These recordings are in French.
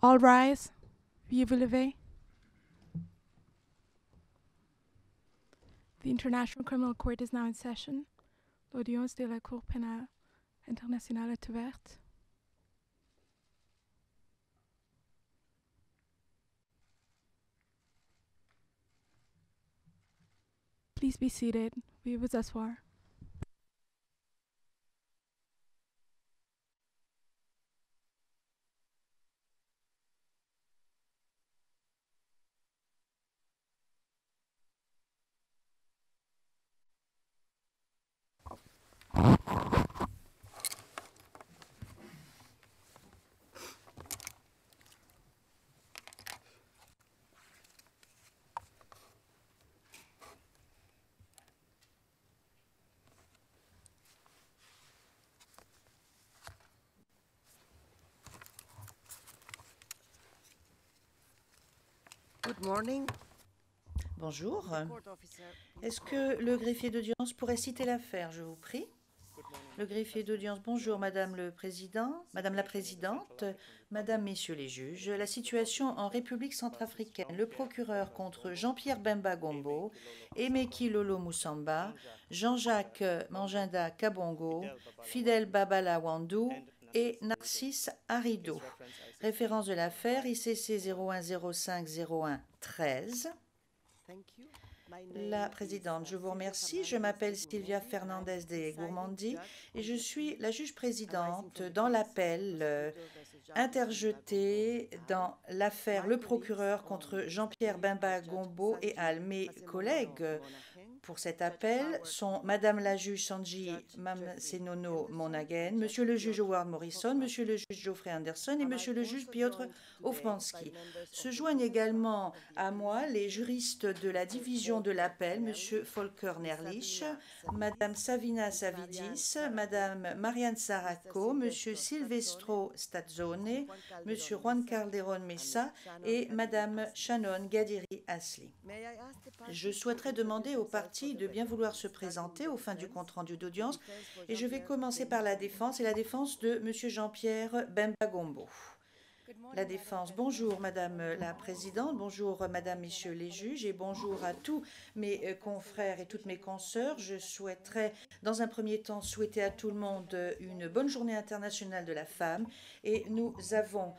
All rise. Veuillez vous lever. The International Criminal Court is now in session. L'audience de la Cour pénale internationale est ouverte. Please be seated. Veuillez vous asseoir. Good morning. Bonjour. Est-ce que le greffier d'audience pourrait citer l'affaire, je vous prie? Le greffier d'audience, bonjour Madame le Président, Madame la Présidente, Madame, Messieurs les juges. La situation en République centrafricaine, le procureur contre Jean-Pierre Bemba Gombo, Emeki Lolo Moussamba, Jean-Jacques Manginda Kabongo, Fidel Babala Wandou et Narcisse Harido. Référence de l'affaire ICC 01050113. La présidente, je vous remercie. Je m'appelle Sylvia Fernandez de Gourmandi et je suis la juge présidente dans l'appel interjeté dans l'affaire Le Procureur contre Jean-Pierre Bemba Gombo et Al. Mes collègues pour cet appel sont Madame la juge Sanji Mamsenono Monaghan, Monsieur le juge Howard Morrison, Monsieur le juge Geoffrey Anderson et Monsieur le juge Piotr Hofmanski. Se joignent également à moi les juristes de la division de l'appel, Monsieur Volker Nerlich, Madame Savina Savidis, Madame Marianne Saracco, Monsieur Silvestro Stazzone, Monsieur Juan Calderon Mesa et Madame Shannon Gadiri Asli. Je souhaiterais demander aux parties de bien vouloir se présenter au fin du compte-rendu d'audience et je vais commencer par la défense et la défense de Monsieur Jean-Pierre Bemba Gombo. La défense. Bonjour Madame la Présidente, bonjour Madame, Messieurs les juges et bonjour à tous mes confrères et toutes mes consoeurs. Je souhaiterais dans un premier temps souhaiter à tout le monde une bonne journée internationale de la femme et nous avons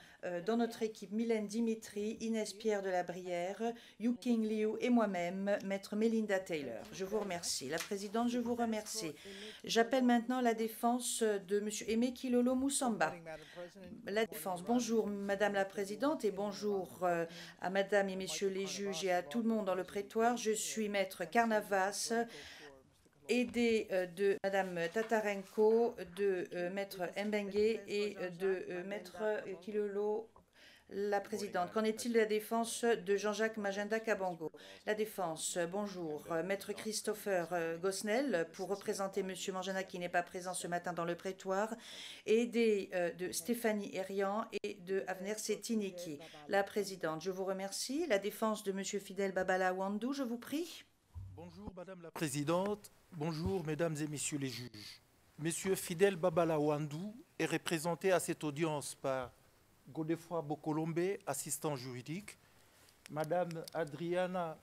dans notre équipe Mylène Dimitri, Inès Pierre de la Brière, Yuking Liu et moi-même, Maître Melinda Taylor. Je vous remercie. La Présidente, je vous remercie. J'appelle maintenant la défense de Monsieur Emeki Lolo Moussamba. La défense. Bonjour Madame la Présidente et bonjour à Madame et Messieurs les juges et à tout le monde dans le prétoire. Je suis Maître Carnavas, aidé de Madame Tatarenko, de Maître Mbengue et de Maître Kilolo. La présidente, qu'en est-il de la défense de Jean-Jacques Magenda Kabango? La défense, bonjour. Maître Christopher Gosnell, pour représenter M. Magenda qui n'est pas présent ce matin dans le prétoire, aidé de Stéphanie Herian et de Avner Setiniki. La présidente, je vous remercie. La défense de M. Fidel Babala Wandou, je vous prie. Bonjour Madame la Présidente, bonjour Mesdames et Messieurs les juges. Monsieur Fidel Babala Wandou est représenté à cette audience par Godefroy Bokolombe, assistant juridique, Madame Adriana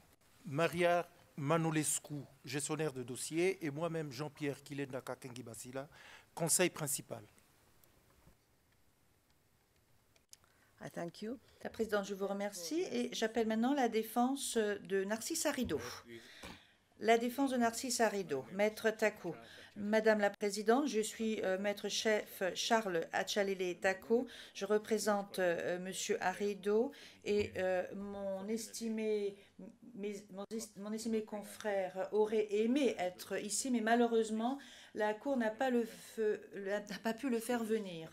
Maria Manolescu, gestionnaire de dossier, et moi-même Jean-Pierre Kilenda Kakengi-Basila, conseil principal. Thank you. La présidente, je vous remercie et j'appelle maintenant la défense de Narcisse Harido. La défense de Narcisse Harido, Maître Takou. Madame la Présidente, je suis Maître Chef Charles Achalele Tako. Je représente Monsieur Harido et mon estimé confrère aurait aimé être ici, mais malheureusement, la Cour n'a pas pu le faire venir.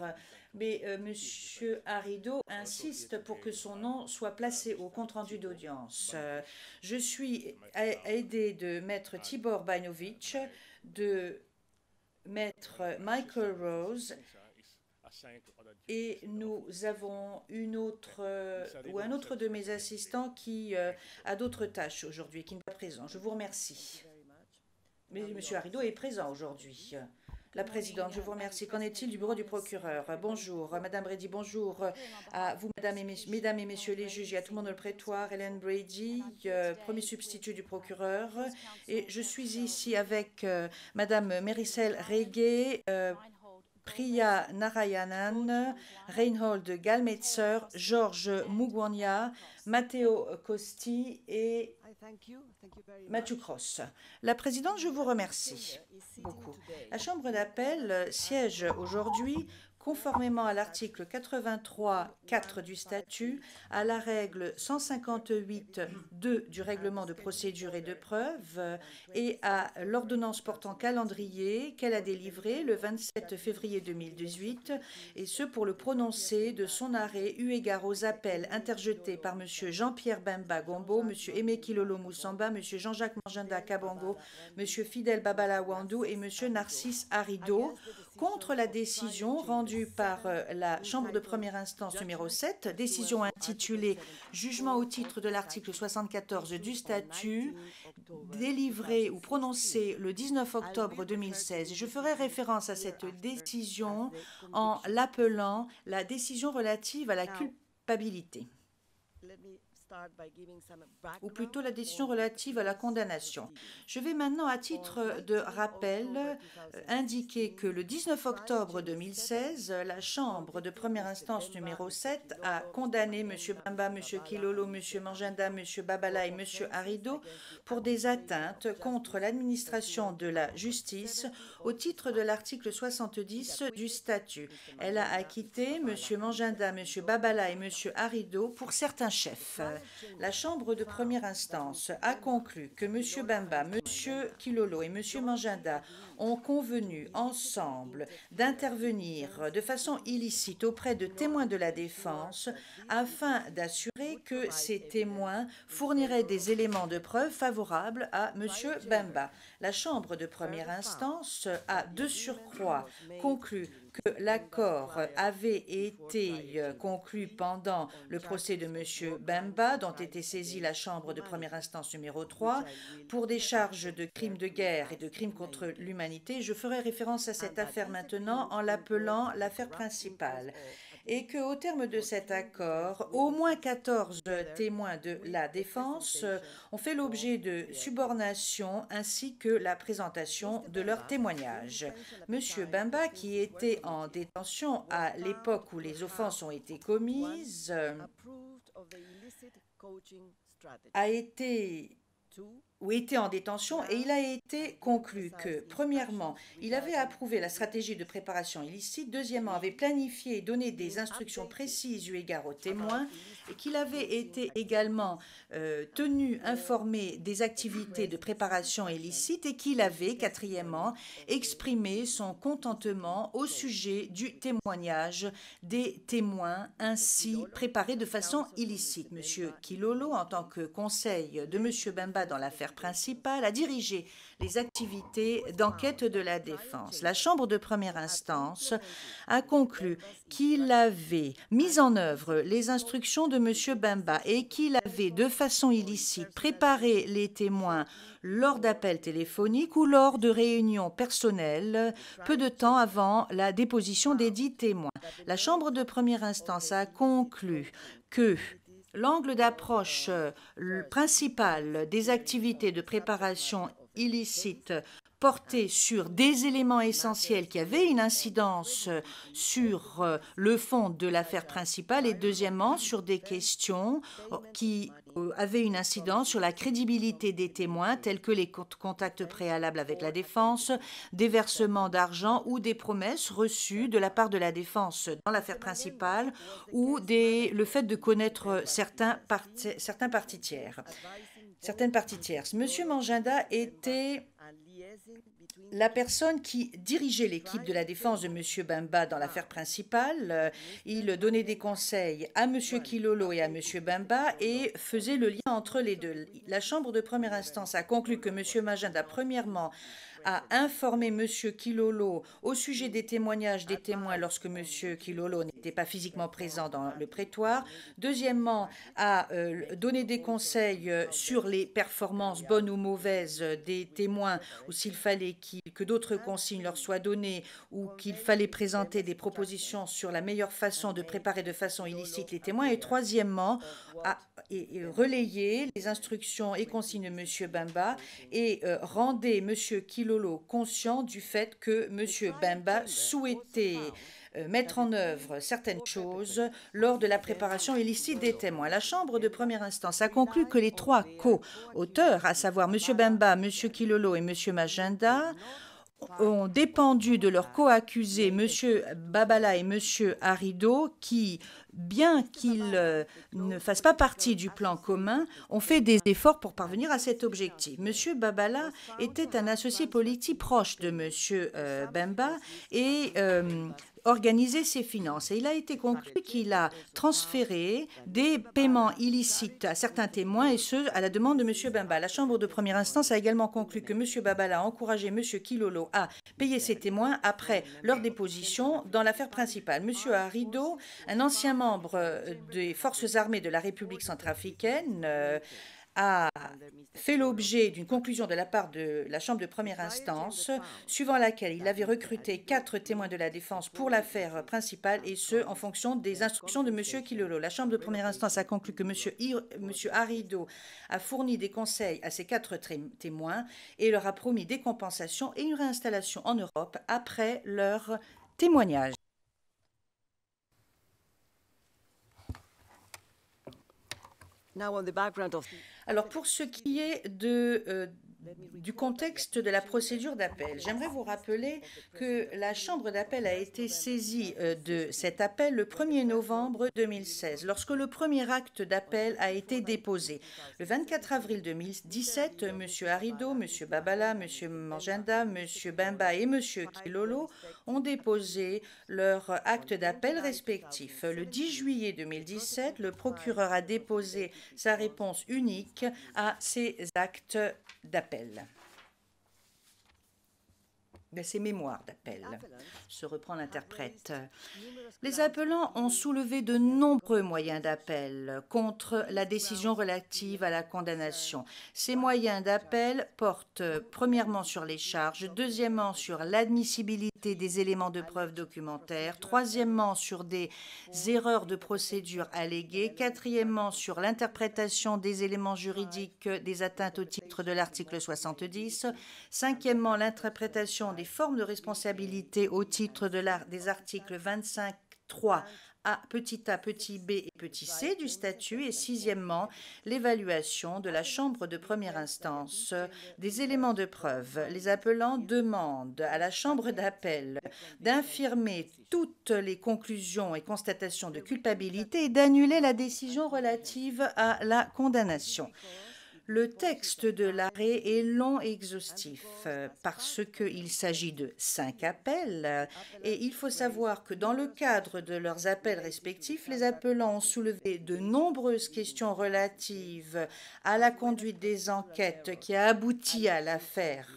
Mais Monsieur Harido insiste pour que son nom soit placé au compte-rendu d'audience. Je suis aidé de Maître Tibor Bajnovic, de Maître Michael Rose, et nous avons un autre de mes assistants qui a d'autres tâches aujourd'hui, qui n'est pas présent. Je vous remercie. Mais M. Harido est présent aujourd'hui. La présidente, je vous remercie. Qu'en est-il du bureau du procureur? Bonjour, Madame Brady, bonjour à vous, mesdames et messieurs les juges, et à tout le monde dans le prétoire. Hélène Brady, premier substitut du procureur. Et je suis ici avec Madame Méricel Regué, Priya Narayanan, Reinhold Galmetzer, Georges Mugwanya, Matteo Costi et Matthew Cross. La présidente, je vous remercie beaucoup. La Chambre d'appel siège aujourd'hui conformément à l'article 83.4 du statut, à la règle 158.2 du règlement de procédure et de preuve et à l'ordonnance portant calendrier qu'elle a délivrée le 27 février 2018, et ce pour le prononcé de son arrêt eu égard aux appels interjetés par M. Jean-Pierre Bemba Gombo, M. Aimé Kilolo Moussamba, M. Jean-Jacques Manjanda Kabango, M. Fidel Babala Wandou et M. Narcisse Harido contre la décision rendue par la Chambre de première instance numéro 7, décision intitulée « Jugement au titre de l'article 74 du statut », délivrée ou prononcée le 19 octobre 2016. Je ferai référence à cette décision en l'appelant la décision relative à la culpabilité, ou plutôt la décision relative à la condamnation. Je vais maintenant, à titre de rappel, indiquer que le 19 octobre 2016, la Chambre de première instance numéro 7 a condamné M. Bemba, M. Kilolo, M. Manjanda, M. Babala et M. Harido pour des atteintes contre l'administration de la justice au titre de l'article 70 du statut. Elle a acquitté M. Manjanda, M. Babala et M. Harido pour certains chefs. La Chambre de première instance a conclu que M. Bemba, M. Kilolo et M. Manjanda ont convenu ensemble d'intervenir de façon illicite auprès de témoins de la défense afin d'assurer que ces témoins fourniraient des éléments de preuve favorables à M. Bemba. La Chambre de première instance a de surcroît conclu que l'accord avait été conclu pendant le procès de M. Bemba, dont était saisie la Chambre de première instance numéro 3, pour des charges de crimes de guerre et de crimes contre l'humanité. Je ferai référence à cette affaire maintenant en l'appelant l'affaire principale. Et qu'au terme de cet accord, au moins 14 témoins de la défense ont fait l'objet de subornation ainsi que la présentation de leurs témoignages. M. Bemba, qui était en détention à l'époque où les offenses ont été commises, était en détention, et il a été conclu que, premièrement, il avait approuvé la stratégie de préparation illicite, deuxièmement, avait planifié et donné des instructions précises eu égard aux témoins, et qu'il avait été également tenu informé des activités de préparation illicite, et qu'il avait, quatrièmement, exprimé son contentement au sujet du témoignage des témoins ainsi préparés de façon illicite. M. Kilolo, en tant que conseil de M. Bemba dans l'affaire principale, a dirigé les activités d'enquête de la défense. La Chambre de première instance a conclu qu'il avait mis en œuvre les instructions de M. Bemba et qu'il avait, de façon illicite, préparé les témoins lors d'appels téléphoniques ou lors de réunions personnelles peu de temps avant la déposition des dits témoins. La Chambre de première instance a conclu que l'angle d'approche principal des activités de préparation illicite portait sur des éléments essentiels qui avaient une incidence sur le fond de l'affaire principale, et deuxièmement sur des questions qui avaient une incidence sur la crédibilité des témoins, tels que les contacts préalables avec la défense, des versements d'argent ou des promesses reçues de la part de la défense dans l'affaire principale, ou le fait de connaître certaines parties tierces. M. Manjanda était la personne qui dirigeait l'équipe de la défense de M. Bemba dans l'affaire principale. Il donnait des conseils à M. Kilolo et à M. Bemba et faisait le lien entre les deux. La Chambre de première instance a conclu que M. Manjanda, premièrement, a informé M. Kilolo au sujet des témoignages des témoins lorsque M. Kilolo n'était pas physiquement présent dans le prétoire. Deuxièmement, a donné des conseils sur les performances bonnes ou mauvaises des témoins, ou s'il fallait que d'autres consignes leur soient données, ou qu'il fallait présenter des propositions sur la meilleure façon de préparer de façon illicite les témoins. Et troisièmement, a relayé les instructions et consignes de M. Bemba et rendait M. Kilolo conscient du fait que M. Bemba souhaitait mettre en œuvre certaines choses lors de la préparation illicite des témoins. La Chambre de première instance a conclu que les trois co-auteurs, à savoir M. Bemba, M. Kilolo et M. Magenda, ont dépendu de leurs co-accusés, M. Babala et M. Arido, qui, bien qu'ils ne fassent pas partie du plan commun, ont fait des efforts pour parvenir à cet objectif. M. Babala était un associé politique proche de M. Bemba et organisait ses finances. Et il a été conclu qu'il a transféré des paiements illicites à certains témoins, et ce, à la demande de M. Bemba. La Chambre de première instance a également conclu que M. Babala a encouragé M. Kilolo à payer ses témoins après leur déposition dans l'affaire principale. M. Arido, un ancien membre des forces armées de la République centrafricaine, a fait l'objet d'une conclusion de la part de la Chambre de première instance, suivant laquelle il avait recruté 4 témoins de la défense pour l'affaire principale, et ce, en fonction des instructions de M. Kilolo. La Chambre de première instance a conclu que M. Arido a fourni des conseils à ces 4 témoins et leur a promis des compensations et une réinstallation en Europe après leur témoignage. Alors, pour ce qui est du contexte de la procédure d'appel, j'aimerais vous rappeler que la Chambre d'appel a été saisie de cet appel le 1er novembre 2016, lorsque le premier acte d'appel a été déposé. Le 24 avril 2017, M. Arido, M. Babala, M. Magenda, M. Bemba et M. Kilolo ont déposé leur acte d'appel respectif. Le 10 juillet 2017, le procureur a déposé sa réponse unique à ces actes d'appel. Ces mémoires d'appel, se reprend l'interprète. Les appelants ont soulevé de nombreux moyens d'appel contre la décision relative à la condamnation. Ces moyens d'appel portent premièrement sur les charges, deuxièmement sur l'admissibilité des éléments de preuve documentaires, troisièmement sur des erreurs de procédure alléguées, quatrièmement sur l'interprétation des éléments juridiques des atteintes au titre de l'article 70, cinquièmement l'interprétation des formes de responsabilité au titre des articles 25.3 A, petit b et petit c du statut, et sixièmement, l'évaluation de la Chambre de première instance des éléments de preuve. Les appelants demandent à la Chambre d'appel d'infirmer toutes les conclusions et constatations de culpabilité et d'annuler la décision relative à la condamnation. Le texte de l'arrêt est long et exhaustif parce qu'il s'agit de 5 appels et il faut savoir que dans le cadre de leurs appels respectifs, les appelants ont soulevé de nombreuses questions relatives à la conduite des enquêtes qui a abouti à l'affaire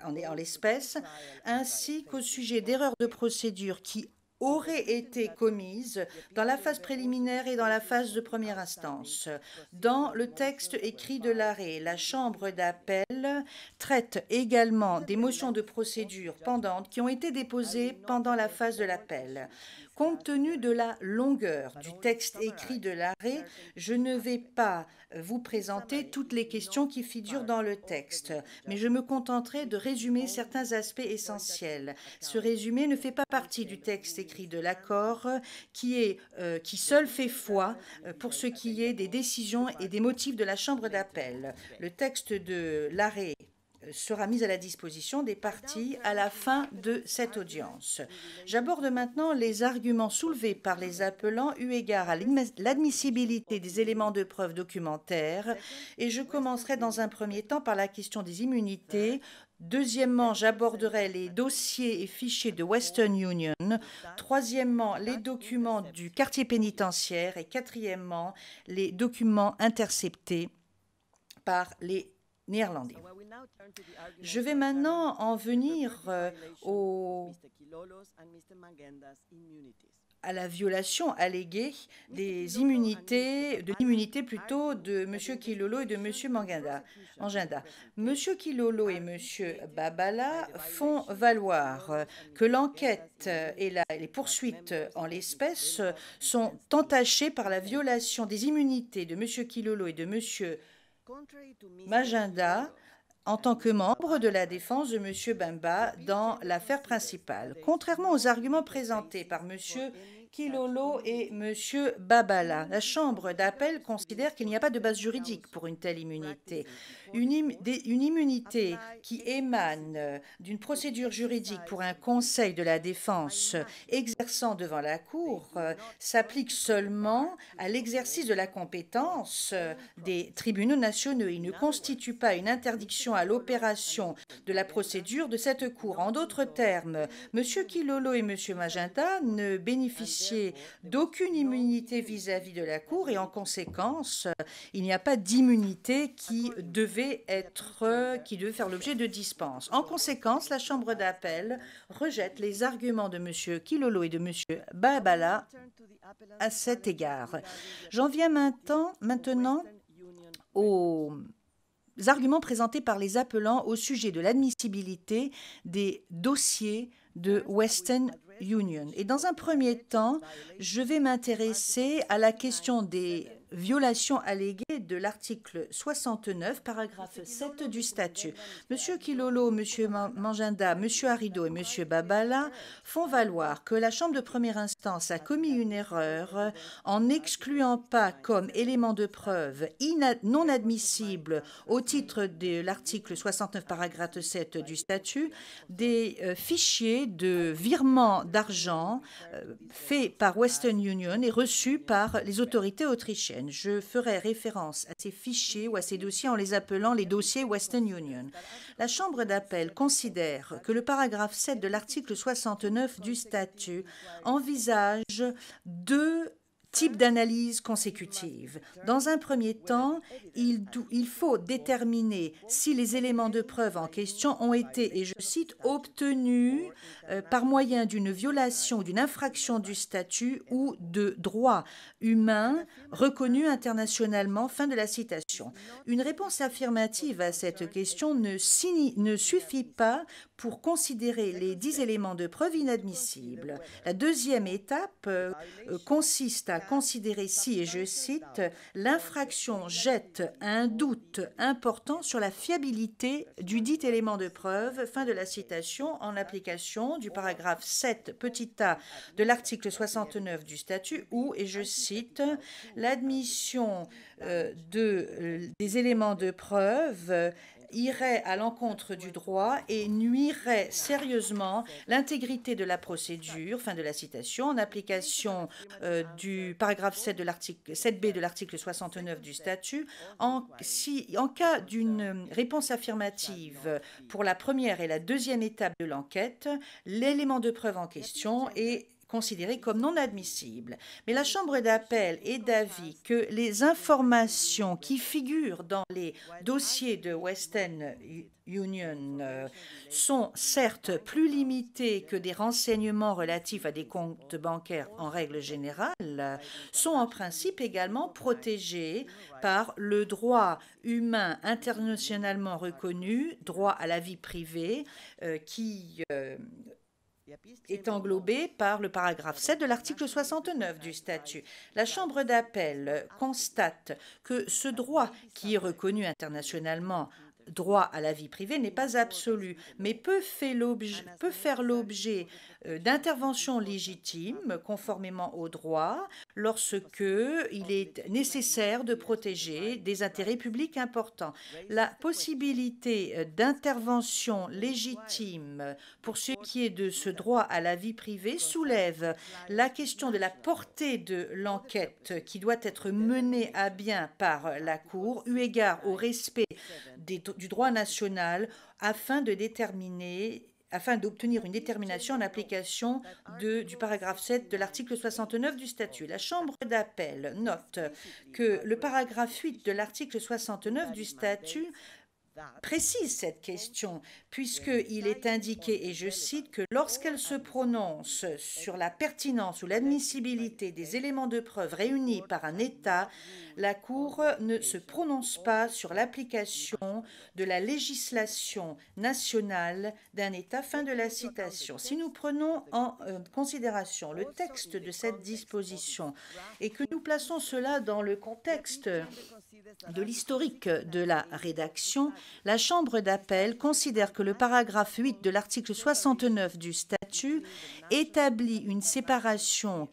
en l'espèce, ainsi qu'au sujet d'erreurs de procédure qui auraient été commises dans la phase préliminaire et dans la phase de première instance. Dans le texte écrit de l'arrêt, la Chambre d'appel traite également des motions de procédure pendantes qui ont été déposées pendant la phase de l'appel. Compte tenu de la longueur du texte écrit de l'arrêt, je ne vais pas vous présenter toutes les questions qui figurent dans le texte, mais je me contenterai de résumer certains aspects essentiels. Ce résumé ne fait pas partie du texte écrit de l'accord qui seul fait foi pour ce qui est des décisions et des motifs de la Chambre d'appel. Le texte de l'arrêt sera mis à la disposition des parties à la fin de cette audience. J'aborde maintenant les arguments soulevés par les appelants eu égard à l'admissibilité des éléments de preuve documentaires et je commencerai dans un premier temps par la question des immunités. Deuxièmement, j'aborderai les dossiers et fichiers de Western Union. Troisièmement, les documents du quartier pénitentiaire et quatrièmement, les documents interceptés par les néerlandais. Je vais maintenant en venir à la violation alléguée des immunités, de l'immunité plutôt de M. Kilolo et de M. Manganda. M. Kilolo et M. Babala font valoir que l'enquête et les poursuites en l'espèce sont entachées par la violation des immunités de M. Kilolo et de M. Manganda en tant que membre de la défense de M. Bemba dans l'affaire principale. Contrairement aux arguments présentés par M. Kilolo et M. Babala, la Chambre d'appel considère qu'il n'y a pas de base juridique pour une telle immunité. Une immunité qui émane d'une procédure juridique pour un conseil de la défense exerçant devant la Cour s'applique seulement à l'exercice de la compétence des tribunaux nationaux. Il ne constitue pas une interdiction à l'opération de la procédure de cette Cour. En d'autres termes, M. Kilolo et M. Magenta ne bénéficiaient d'aucune immunité vis-à-vis de la Cour et en conséquence, il n'y a pas d'immunité qui devait faire l'objet de dispense. En conséquence, la Chambre d'appel rejette les arguments de M. Kilolo et de M. Babala à cet égard. J'en viens maintenant aux arguments présentés par les appelants au sujet de l'admissibilité des dossiers de Western Union. Et dans un premier temps, je vais m'intéresser à la question des violation alléguée de l'article 69, paragraphe 7 du statut. M. Kilolo, M. Manganda, M. Harido et M. Babala font valoir que la Chambre de première instance a commis une erreur en n'excluant pas comme élément de preuve non admissible au titre de l'article 69, paragraphe 7 du statut des fichiers de virement d'argent faits par Western Union et reçus par les autorités autrichiennes. Je ferai référence à ces fichiers ou à ces dossiers en les appelant les dossiers Western Union. La Chambre d'appel considère que le paragraphe 7 de l'article 69 du statut envisage deux types d'analyse consécutives. Dans un premier temps, il faut déterminer si les éléments de preuve en question ont été, et je cite, obtenus par moyen d'une violation ou d'une infraction du statut ou de droits humains reconnus internationalement. Fin de la citation. Une réponse affirmative à cette question ne suffit pas pour considérer les 10 éléments de preuve inadmissibles. La deuxième étape consiste à considérer si, et je cite, l'infraction jette un doute important sur la fiabilité du dit élément de preuve, fin de la citation, en application du paragraphe 7 petit a de l'article 69 du statut où, et je cite, l'admission des éléments de preuve irait à l'encontre du droit et nuirait sérieusement l'intégrité de la procédure, fin de la citation, en application du paragraphe 7b de l'article 69 du statut. En cas d'une réponse affirmative pour la première et la deuxième étape de l'enquête, l'élément de preuve en question est considéré comme non admissible. Mais la Chambre d'appel est d'avis que les informations qui figurent dans les dossiers de Western Union sont certes plus limitées que des renseignements relatifs à des comptes bancaires en règle générale, sont en principe également protégées par le droit humain internationalement reconnu, droit à la vie privée, qui est englobé par le paragraphe 7 de l'article 69 du statut. La Chambre d'appel constate que ce droit qui est reconnu internationalement, droit à la vie privée, n'est pas absolu, mais peut faire l'objet d'interventions légitimes conformément au droit lorsque il est nécessaire de protéger des intérêts publics importants. La possibilité d'intervention légitime pour ce qui est de ce droit à la vie privée soulève la question de la portée de l'enquête qui doit être menée à bien par la Cour, eu égard au respect du droit national afin d'obtenir une détermination en application du paragraphe 7 de l'article 69 du statut. La Chambre d'appel note que le paragraphe 8 de l'article 69 du statut précise cette question, puisqu'il est indiqué, et je cite, que lorsqu'elle se prononce sur la pertinence ou l'admissibilité des éléments de preuve réunis par un État, la Cour ne se prononce pas sur l'application de la législation nationale d'un État. Fin de la citation. Si nous prenons en considération le texte de cette disposition et que nous plaçons cela dans le contexte de l'historique de la rédaction, la Chambre d'appel considère que le paragraphe 8 de l'article 69 du statut établit une séparation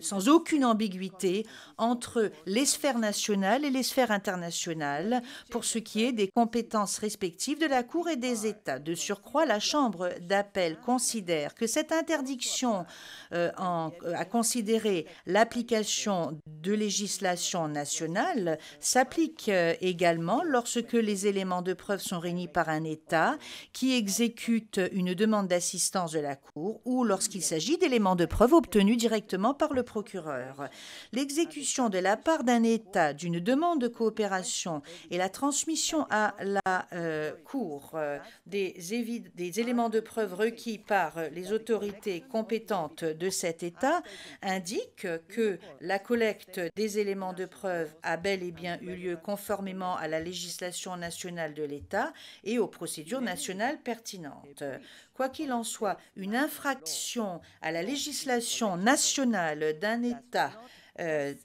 sans aucune ambiguïté entre les sphères nationales et les sphères internationales pour ce qui est des compétences respectives de la Cour et des États. De surcroît, la Chambre d'appel considère que cette interdiction à considérer l'application de législation nationale s'applique également lorsque les éléments de preuve sont réunis par un État qui exécute une demande d'assistance de la Cour ou lorsqu'il s'agit d'éléments de preuve obtenus directement par le procureur. L'exécution de la part d'un État d'une demande de coopération et la transmission à la Cour des éléments de preuve requis par les autorités compétentes de cet État indique que la collecte des éléments de preuve a bel et bien eu lieu conformément à la législation nationale de l'État et aux procédures nationales pertinentes. Quoi qu'il en soit, une infraction à la législation nationale d'un État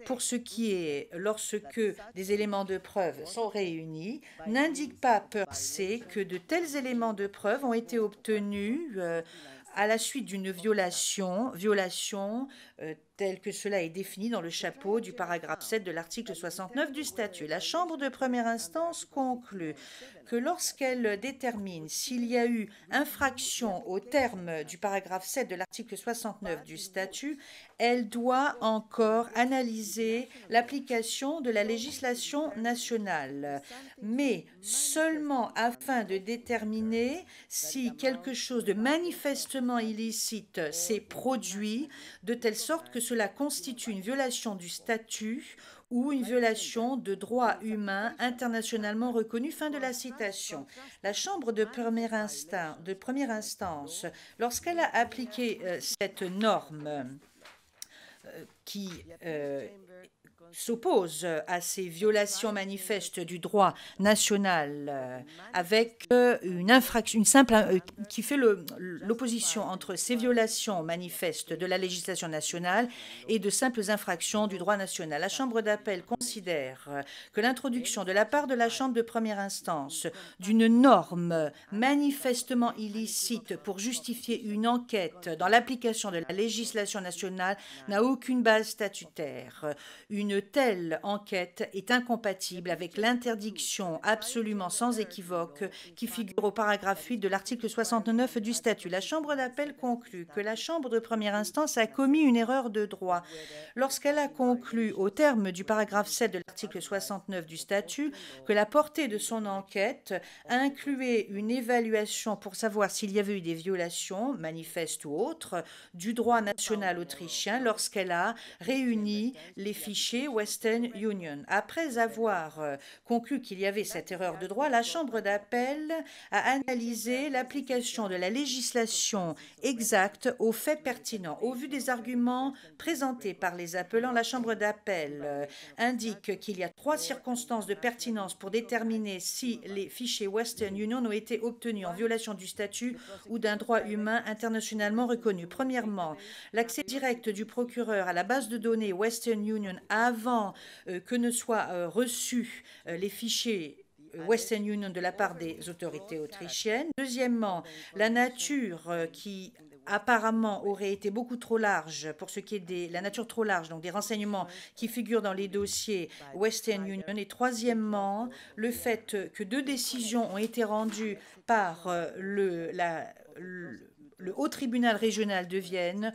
pour ce qui est lorsque des éléments de preuve sont réunis, n'indique pas per se que de tels éléments de preuve ont été obtenus à la suite d'une violation tel que cela est défini dans le chapeau du paragraphe 7 de l'article 69 du statut. La Chambre de première instance conclut que lorsqu'elle détermine s'il y a eu infraction au terme du paragraphe 7 de l'article 69 du statut, elle doit encore analyser l'application de la législation nationale, mais seulement afin de déterminer si quelque chose de manifestement illicite s'est produit, de telle sorte que cela constitue une violation du statut ou une violation de droits humains internationalement reconnus. Fin de la citation. La Chambre de première instance, lorsqu'elle a appliqué cette norme qui s'oppose à ces violations manifestes du droit national avec une simple qui fait l'opposition entre ces violations manifestes de la législation nationale et de simples infractions du droit national. La Chambre d'appel considère que l'introduction de la part de la Chambre de première instance d'une norme manifestement illicite pour justifier une enquête dans l'application de la législation nationale n'a aucune base statutaire. Une telle enquête est incompatible avec l'interdiction absolument sans équivoque qui figure au paragraphe 8 de l'article 69 du statut. La Chambre d'appel conclut que la Chambre de première instance a commis une erreur de droit lorsqu'elle a conclu, au terme du paragraphe 7 de l'article 69 du statut, que la portée de son enquête incluait une évaluation pour savoir s'il y avait eu des violations, manifestes ou autres, du droit national autrichien lorsqu'elle a réuni les fichiers Western Union. Après avoir conclu qu'il y avait cette erreur de droit, la Chambre d'appel a analysé l'application de la législation exacte aux faits pertinents. Au vu des arguments présentés par les appelants, la Chambre d'appel indique qu'il y a 3 circonstances de pertinence pour déterminer si les fichiers Western Union ont été obtenus en violation du statut ou d'un droit humain internationalement reconnu. Premièrement, l'accès direct du procureur à la base de données Western Union avant que ne soient reçus les fichiers Western Union de la part des autorités autrichiennes. Deuxièmement, la nature qui apparemment aurait été beaucoup trop large pour ce qui est la nature trop large, donc des renseignements qui figurent dans les dossiers Western Union. Et troisièmement, le fait que 2 décisions ont été rendues par le Haut tribunal régional de Vienne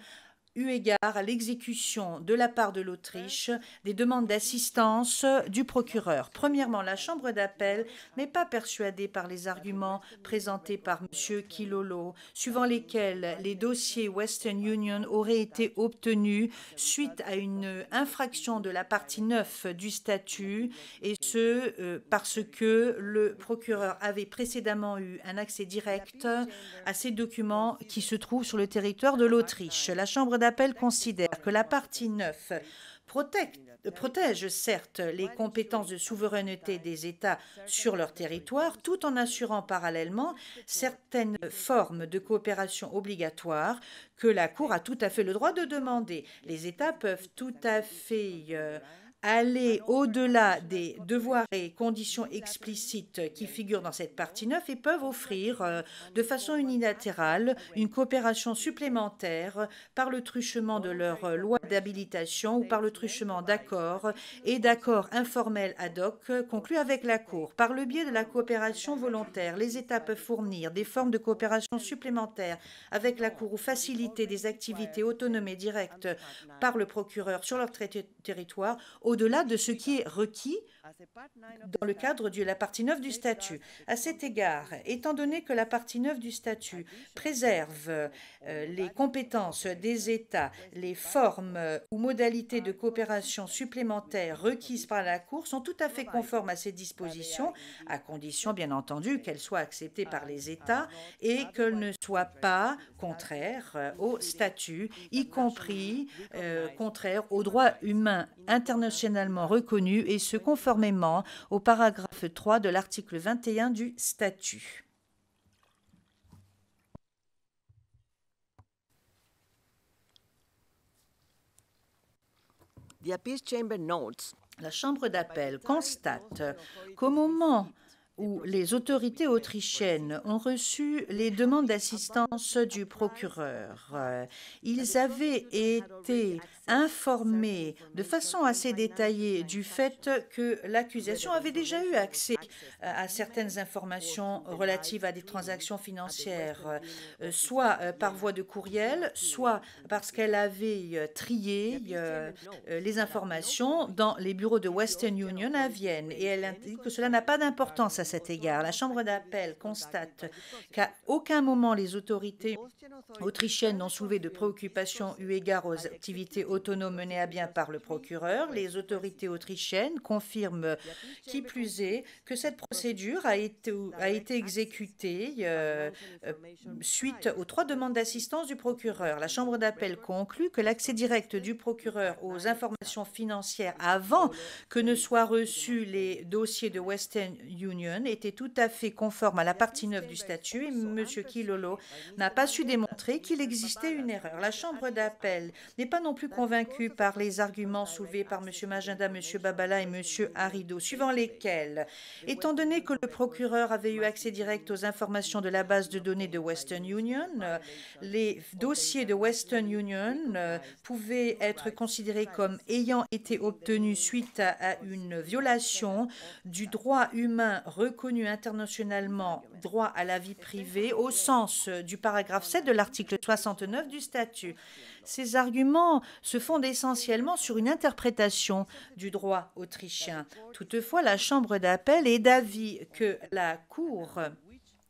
eu égard à l'exécution de la part de l'Autriche des demandes d'assistance du procureur. Premièrement, la Chambre d'appel n'est pas persuadée par les arguments présentés par M. Kilolo, suivant lesquels les dossiers Western Union auraient été obtenus suite à une infraction de la partie 9 du statut, et ce parce que le procureur avait précédemment eu un accès direct à ces documents qui se trouvent sur le territoire de l'Autriche. La Chambre d'appel considère que la partie 9 protège certes les compétences de souveraineté des États sur leur territoire, tout en assurant parallèlement certaines formes de coopération obligatoire que la Cour a tout à fait le droit de demander. Les États peuvent tout à fait aller au-delà des devoirs et conditions explicites qui figurent dans cette partie 9 et peuvent offrir de façon unilatérale une coopération supplémentaire par le truchement de leur loi d'habilitation ou par le truchement d'accords et d'accords informels ad hoc conclus avec la Cour. Par le biais de la coopération volontaire, les États peuvent fournir des formes de coopération supplémentaires avec la Cour ou faciliter des activités autonomes et directes par le procureur sur leur territoire au-delà de ce qui est requis dans le cadre de la partie 9 du statut. À cet égard, étant donné que la partie 9 du statut préserve les compétences des États, les formes ou modalités de coopération supplémentaires requises par la Cour sont tout à fait conformes à ces dispositions, à condition bien entendu qu'elles soient acceptées par les États et qu'elles ne soient pas contraires au statut, y compris contraires aux droits humains internationalement reconnus, et ce conformément au paragraphe 3 de l'article 21 du statut. La Chambre d'appel constate qu'au moment où les autorités autrichiennes ont reçu les demandes d'assistance du procureur, ils avaient été informés de façon assez détaillée du fait que l'accusation avait déjà eu accès à certaines informations relatives à des transactions financières, soit par voie de courriel, soit parce qu'elle avait trié les informations dans les bureaux de Western Union à Vienne. Et elle indique que cela n'a pas d'importance à cet égard. La Chambre d'appel constate qu'à aucun moment les autorités autrichiennes n'ont soulevé de préoccupations eu égard aux activités autonomes menées à bien par le procureur. Les autorités autrichiennes confirment, qui plus est, que cette procédure a été exécutée suite aux 3 demandes d'assistance du procureur. La Chambre d'appel conclut que l'accès direct du procureur aux informations financières avant que ne soient reçus les dossiers de Western Union était tout à fait conforme à la partie 9 du statut, et M. Kilolo n'a pas su démontrer qu'il existait une erreur. La Chambre d'appel n'est pas non plus convaincue par les arguments soulevés par M. Magenda, M. Babala et M. Harido, suivant lesquels, étant donné que le procureur avait eu accès direct aux informations de la base de données de Western Union, les dossiers de Western Union pouvaient être considérés comme ayant été obtenus suite à une violation du droit humain reconnu internationalement, droit à la vie privée, au sens du paragraphe 7 de l'article 69 du statut. Ces arguments se fondent essentiellement sur une interprétation du droit autrichien. Toutefois, la Chambre d'appel est d'avis que la Cour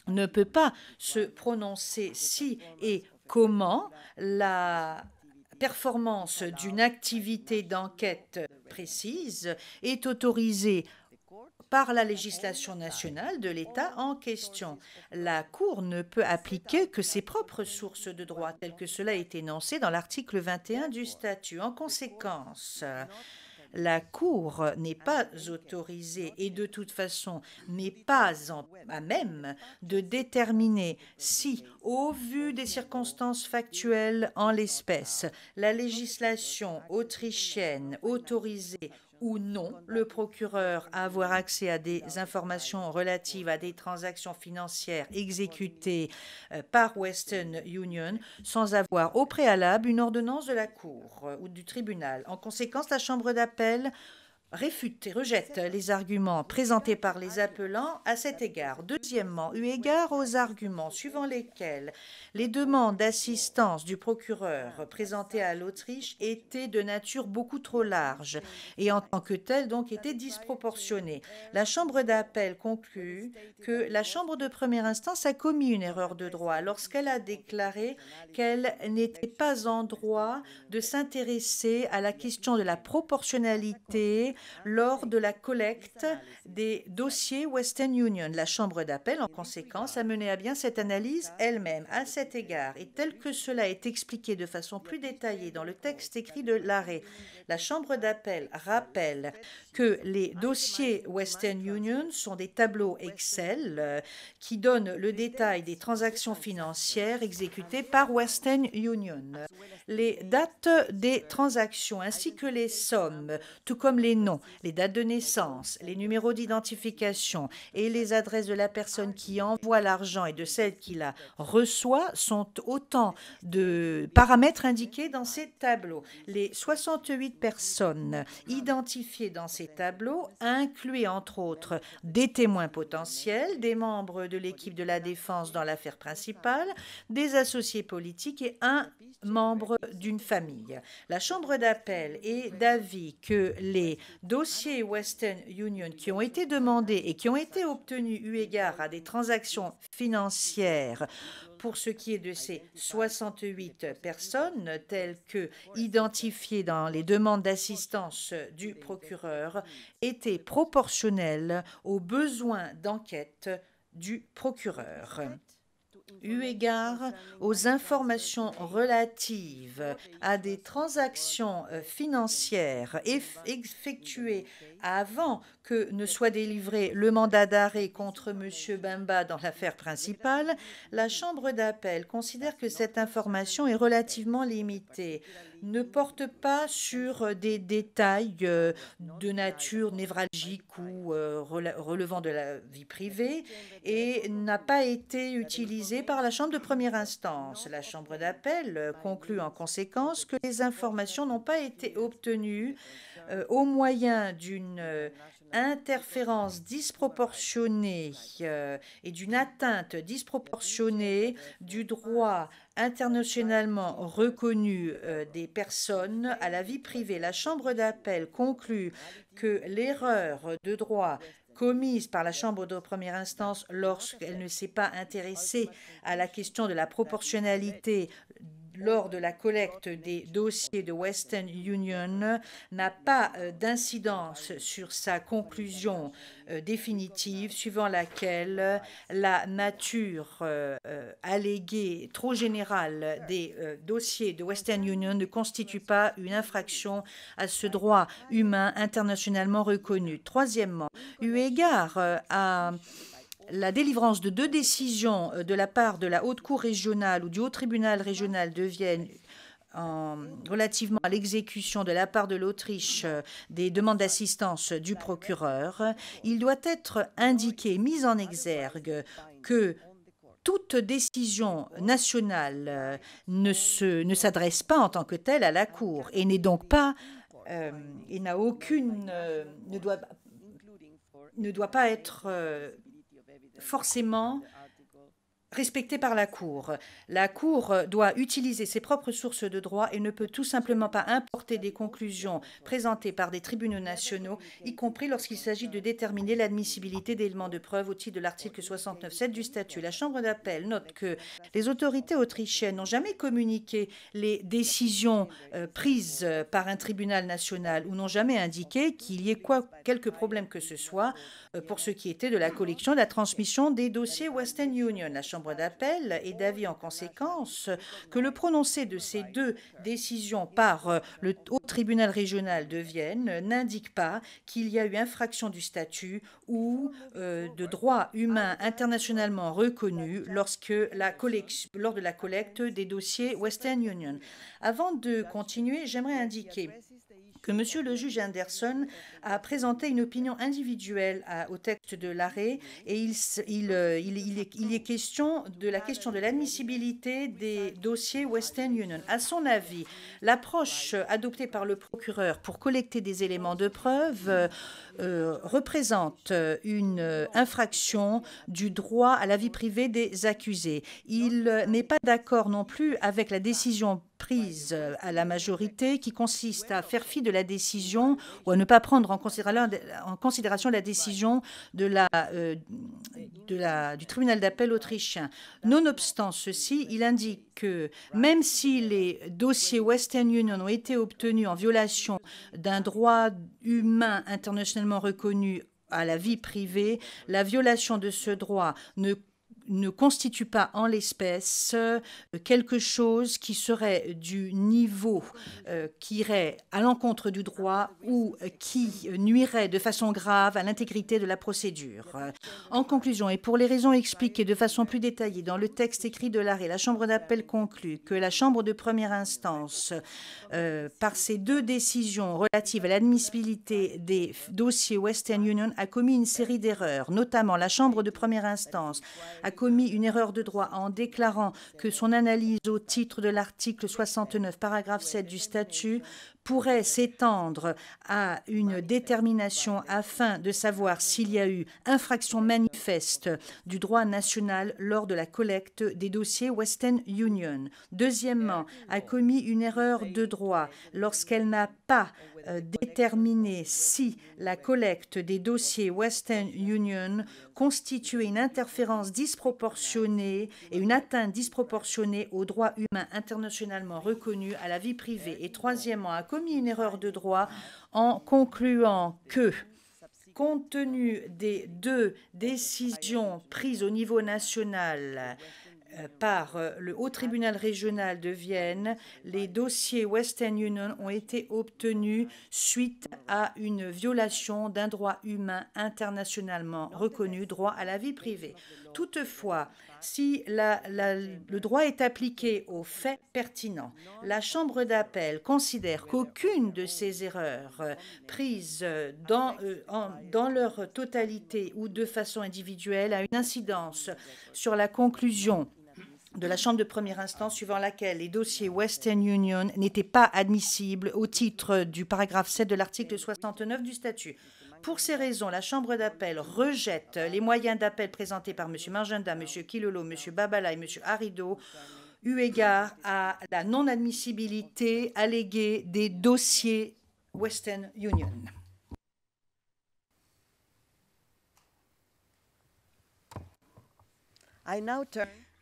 ne peut pas se prononcer si et comment la performance d'une activité d'enquête précise est autorisée par la législation nationale de l'État en question. La Cour ne peut appliquer que ses propres sources de droit, telles que cela est énoncé dans l'article 21 du statut. En conséquence, la Cour n'est pas autorisée et de toute façon n'est pas à même de déterminer si, au vu des circonstances factuelles en l'espèce, la législation autrichienne autorisait ou non le procureur à avoir accès à des informations relatives à des transactions financières exécutées par Western Union sans avoir au préalable une ordonnance de la Cour ou du tribunal. En conséquence, la Chambre d'appel réfute et rejette les arguments présentés par les appelants à cet égard. Deuxièmement, eu égard aux arguments suivant lesquels les demandes d'assistance du procureur présentées à l'Autriche étaient de nature beaucoup trop large et en tant que telles donc étaient disproportionnées. La Chambre d'appel conclut que la Chambre de première instance a commis une erreur de droit lorsqu'elle a déclaré qu'elle n'était pas en droit de s'intéresser à la question de la proportionnalité lors de la collecte des dossiers Western Union. La Chambre d'appel, en conséquence, a mené à bien cette analyse elle-même. À cet égard, et tel que cela est expliqué de façon plus détaillée dans le texte écrit de l'arrêt, la Chambre d'appel rappelle que les dossiers Western Union sont des tableaux Excel qui donnent le détail des transactions financières exécutées par Western Union. Les dates des transactions ainsi que les sommes, tout comme les noms, les dates de naissance, les numéros d'identification et les adresses de la personne qui envoie l'argent et de celle qui la reçoit sont autant de paramètres indiqués dans ces tableaux. Les 68 personnes identifiées dans ces tableaux incluaient entre autres des témoins potentiels, des membres de l'équipe de la défense dans l'affaire principale, des associés politiques et un membre d'une famille. La Chambre d'appel est d'avis que les dossiers Western Union qui ont été demandés et qui ont été obtenus eu égard à des transactions financières pour ce qui est de ces 68 personnes, telles que identifiées dans les demandes d'assistance du procureur, étaient proportionnelles aux besoins d'enquête du procureur. Eu égard aux informations relatives à des transactions financières effectuées avant que ne soit délivré le mandat d'arrêt contre M. Bemba dans l'affaire principale, la Chambre d'appel considère que cette information est relativement limitée, ne porte pas sur des détails de nature névralgique ou relevant de la vie privée et n'a pas été utilisée par la Chambre de première instance. La Chambre d'appel conclut en conséquence que les informations n'ont pas été obtenues au moyen d'une interférence disproportionnée et d'une atteinte disproportionnée du droit internationalement reconnu des personnes à la vie privée. La Chambre d'appel conclut que l'erreur de droit commise par la Chambre de première instance lorsqu'elle ne s'est pas intéressée à la question de la proportionnalité lors de la collecte des dossiers de Western Union n'a pas d'incidence sur sa conclusion définitive, suivant laquelle la nature alléguée trop générale des dossiers de Western Union ne constitue pas une infraction à ce droit humain internationalement reconnu. Troisièmement, eu égard à la délivrance de 2 décisions de la part de la Haute Cour régionale ou du Haut Tribunal régional de Vienne relativement à l'exécution de la part de l'Autriche des demandes d'assistance du procureur, il doit être indiqué, mis en exergue, que toute décision nationale ne s'adresse pas en tant que telle à la Cour et n'est donc pas et n'a aucune ne doit pas être forcément respectée par la Cour. La Cour doit utiliser ses propres sources de droit et ne peut tout simplement pas importer des conclusions présentées par des tribunaux nationaux, y compris lorsqu'il s'agit de déterminer l'admissibilité d'éléments de preuve au titre de l'article 69.7 du statut. La Chambre d'appel note que les autorités autrichiennes n'ont jamais communiqué les décisions prises par un tribunal national ou n'ont jamais indiqué qu'il y ait quelque problème que ce soit pour ce qui était de la collection, de la transmission des dossiers Western Union. La Chambre d'appel est d'avis en conséquence que le prononcé de ces 2 décisions par le Haut Tribunal régional de Vienne n'indique pas qu'il y a eu infraction du statut ou de droit humain internationalement reconnu lors de la collecte des dossiers Western Union. Avant de continuer, j'aimerais indiquer que Monsieur le juge Anderson a présenté une opinion individuelle au texte de l'arrêt et il est question de l'admissibilité des dossiers Western Union. À son avis, l'approche adoptée par le procureur pour collecter des éléments de preuve représente une infraction du droit à la vie privée des accusés. Il n'est pas d'accord non plus avec la décision prise à la majorité qui consiste à faire fi de la décision ou à ne pas prendre en considération la décision du tribunal d'appel autrichien. Nonobstant ceci, il indique que même si les dossiers Western Union ont été obtenus en violation d'un droit humain internationalement reconnu à la vie privée, la violation de ce droit ne constitue pas en l'espèce quelque chose qui serait du niveau qui irait à l'encontre du droit ou qui nuirait de façon grave à l'intégrité de la procédure. En conclusion, et pour les raisons expliquées de façon plus détaillée dans le texte écrit de l'arrêt, la Chambre d'appel conclut que la Chambre de première instance, par ses deux décisions relatives à l'admissibilité des dossiers Western Union, a commis une série d'erreurs. Notamment, la Chambre de première instance a commis une erreur de droit en déclarant que son analyse au titre de l'article 69, paragraphe 7 du statut pourrait s'étendre à une détermination afin de savoir s'il y a eu infraction manifeste du droit national lors de la collecte des dossiers Western Union. Deuxièmement, a commis une erreur de droit lorsqu'elle n'a pas déterminé si la collecte des dossiers Western Union constituait une interférence disproportionnée et une atteinte disproportionnée aux droits humains internationalement reconnus à la vie privée. Et troisièmement, a commis une erreur de droit en concluant que, compte tenu des deux décisions prises au niveau national par le Haut tribunal régional de Vienne, les dossiers Western Union ont été obtenus suite à une violation d'un droit humain internationalement reconnu, droit à la vie privée. Toutefois, si le droit est appliqué aux faits pertinents, la Chambre d'appel considère qu'aucune de ces erreurs prises dans leur totalité ou de façon individuelle a une incidence sur la conclusion de la Chambre de première instance suivant laquelle les dossiers Western Union n'étaient pas admissibles au titre du paragraphe 7 de l'article 69 du statut. Pour ces raisons, la Chambre d'appel rejette les moyens d'appel présentés par M. Margenda, M. Kilolo, M. Babala et M. Harido, eu égard à la non-admissibilité alléguée des dossiers Western Union.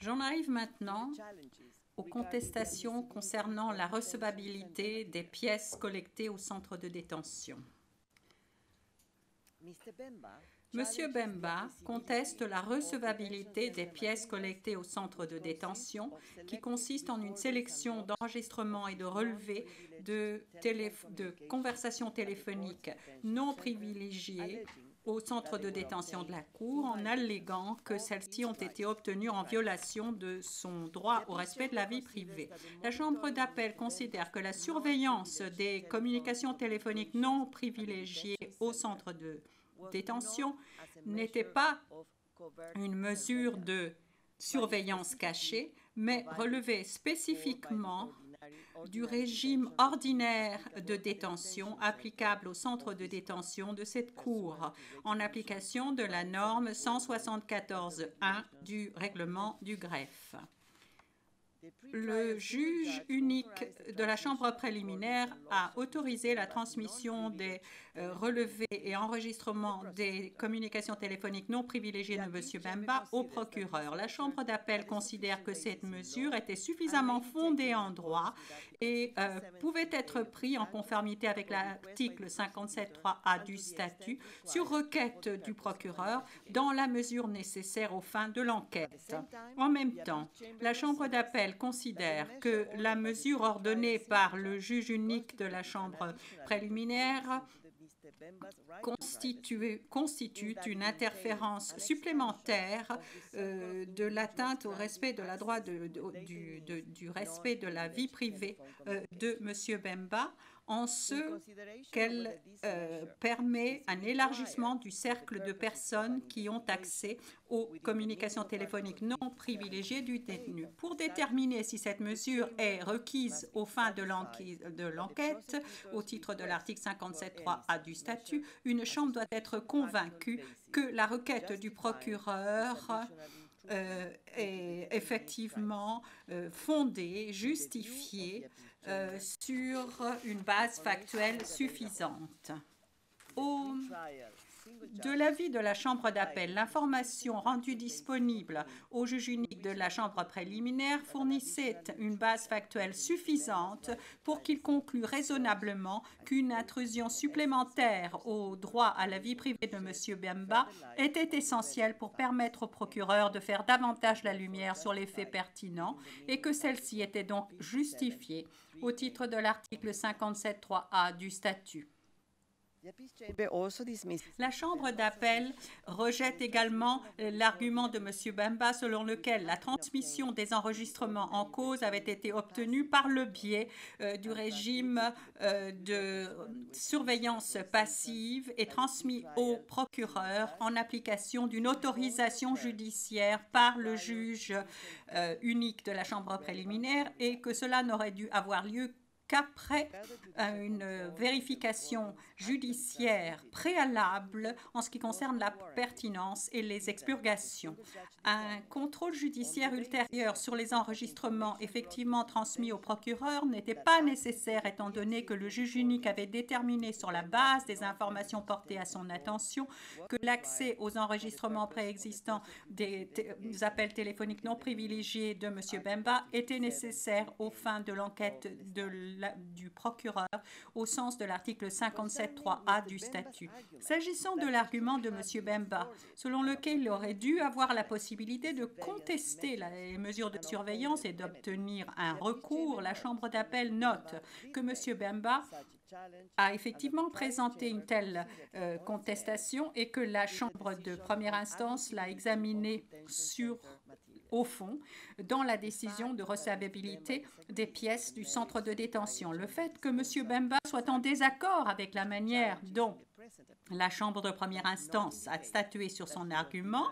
J'en arrive maintenant aux contestations concernant la recevabilité des pièces collectées au centre de détention. Monsieur Bemba conteste la recevabilité des pièces collectées au centre de détention qui consiste en une sélection d'enregistrements et de relevés de conversations téléphoniques non privilégiées au centre de détention de la Cour en alléguant que celles-ci ont été obtenues en violation de son droit au respect de la vie privée. La Chambre d'appel considère que la surveillance des communications téléphoniques non privilégiées au centre de détention n'était pas une mesure de surveillance cachée, mais relevait spécifiquement du régime ordinaire de détention applicable au centre de détention de cette Cour, en application de la norme 174.1 du règlement du greffe. Le juge unique de la Chambre préliminaire a autorisé la transmission des relevés et enregistrements des communications téléphoniques non privilégiées de M. Bemba au procureur. La Chambre d'appel considère que cette mesure était suffisamment fondée en droit et pouvait être prise en conformité avec l'article 57.3a du statut sur requête du procureur dans la mesure nécessaire aux fins de l'enquête. En même temps, la Chambre d'appel considère que la mesure ordonnée par le juge unique de la Chambre préliminaire constitue une interférence supplémentaire de l'atteinte au respect de du respect de la vie privée de M. Bemba en ce qu'elle permet un élargissement du cercle de personnes qui ont accès aux communications téléphoniques non privilégiées du détenu. Pour déterminer si cette mesure est requise aux fins de l'enquête, au titre de l'article 57.3a du statut, une chambre doit être convaincue que la requête du procureur est effectivement fondée, justifiée sur une base factuelle suffisante. De l'avis de la Chambre d'appel, l'information rendue disponible au juge unique de la Chambre préliminaire fournissait une base factuelle suffisante pour qu'il conclue raisonnablement qu'une intrusion supplémentaire au droit à la vie privée de M. Bemba était essentielle pour permettre au procureur de faire davantage la lumière sur les faits pertinents et que celle-ci était donc justifiée au titre de l'article 57.3a du statut. La Chambre d'appel rejette également l'argument de M. Bemba selon lequel la transmission des enregistrements en cause avait été obtenue par le biais du régime de surveillance passive et transmis au procureur en application d'une autorisation judiciaire par le juge unique de la Chambre préliminaire et que cela n'aurait dû avoir lieu qu'après une vérification judiciaire préalable en ce qui concerne la pertinence et les expurgations. Un contrôle judiciaire ultérieur sur les enregistrements effectivement transmis au procureur n'était pas nécessaire étant donné que le juge unique avait déterminé sur la base des informations portées à son attention que l'accès aux enregistrements préexistants des appels téléphoniques non privilégiés de M. Bemba était nécessaire aux fins de l'enquête du procureur au sens de l'article 57.3a du statut. S'agissant de l'argument de M. Bemba, selon lequel il aurait dû avoir la possibilité de contester les mesures de surveillance et d'obtenir un recours, la Chambre d'appel note que M. Bemba a effectivement présenté une telle contestation et que la Chambre de première instance l'a examinée au fond, dans la décision de recevabilité des pièces du centre de détention. Le fait que M. Bemba soit en désaccord avec la manière dont la Chambre de première instance a statué sur son argument,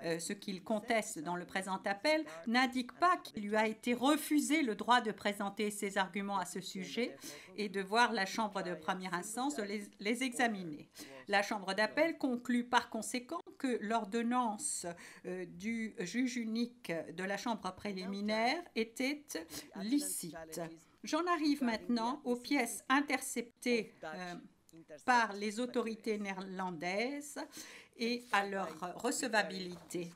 ce qu'il conteste dans le présent appel, n'indique pas qu'il lui a été refusé le droit de présenter ses arguments à ce sujet et de voir la Chambre de première instance de les examiner. La Chambre d'appel conclut par conséquent que l'ordonnance du juge unique de la Chambre préliminaire était licite. J'en arrive maintenant aux pièces interceptées par les autorités néerlandaises et à leur recevabilité.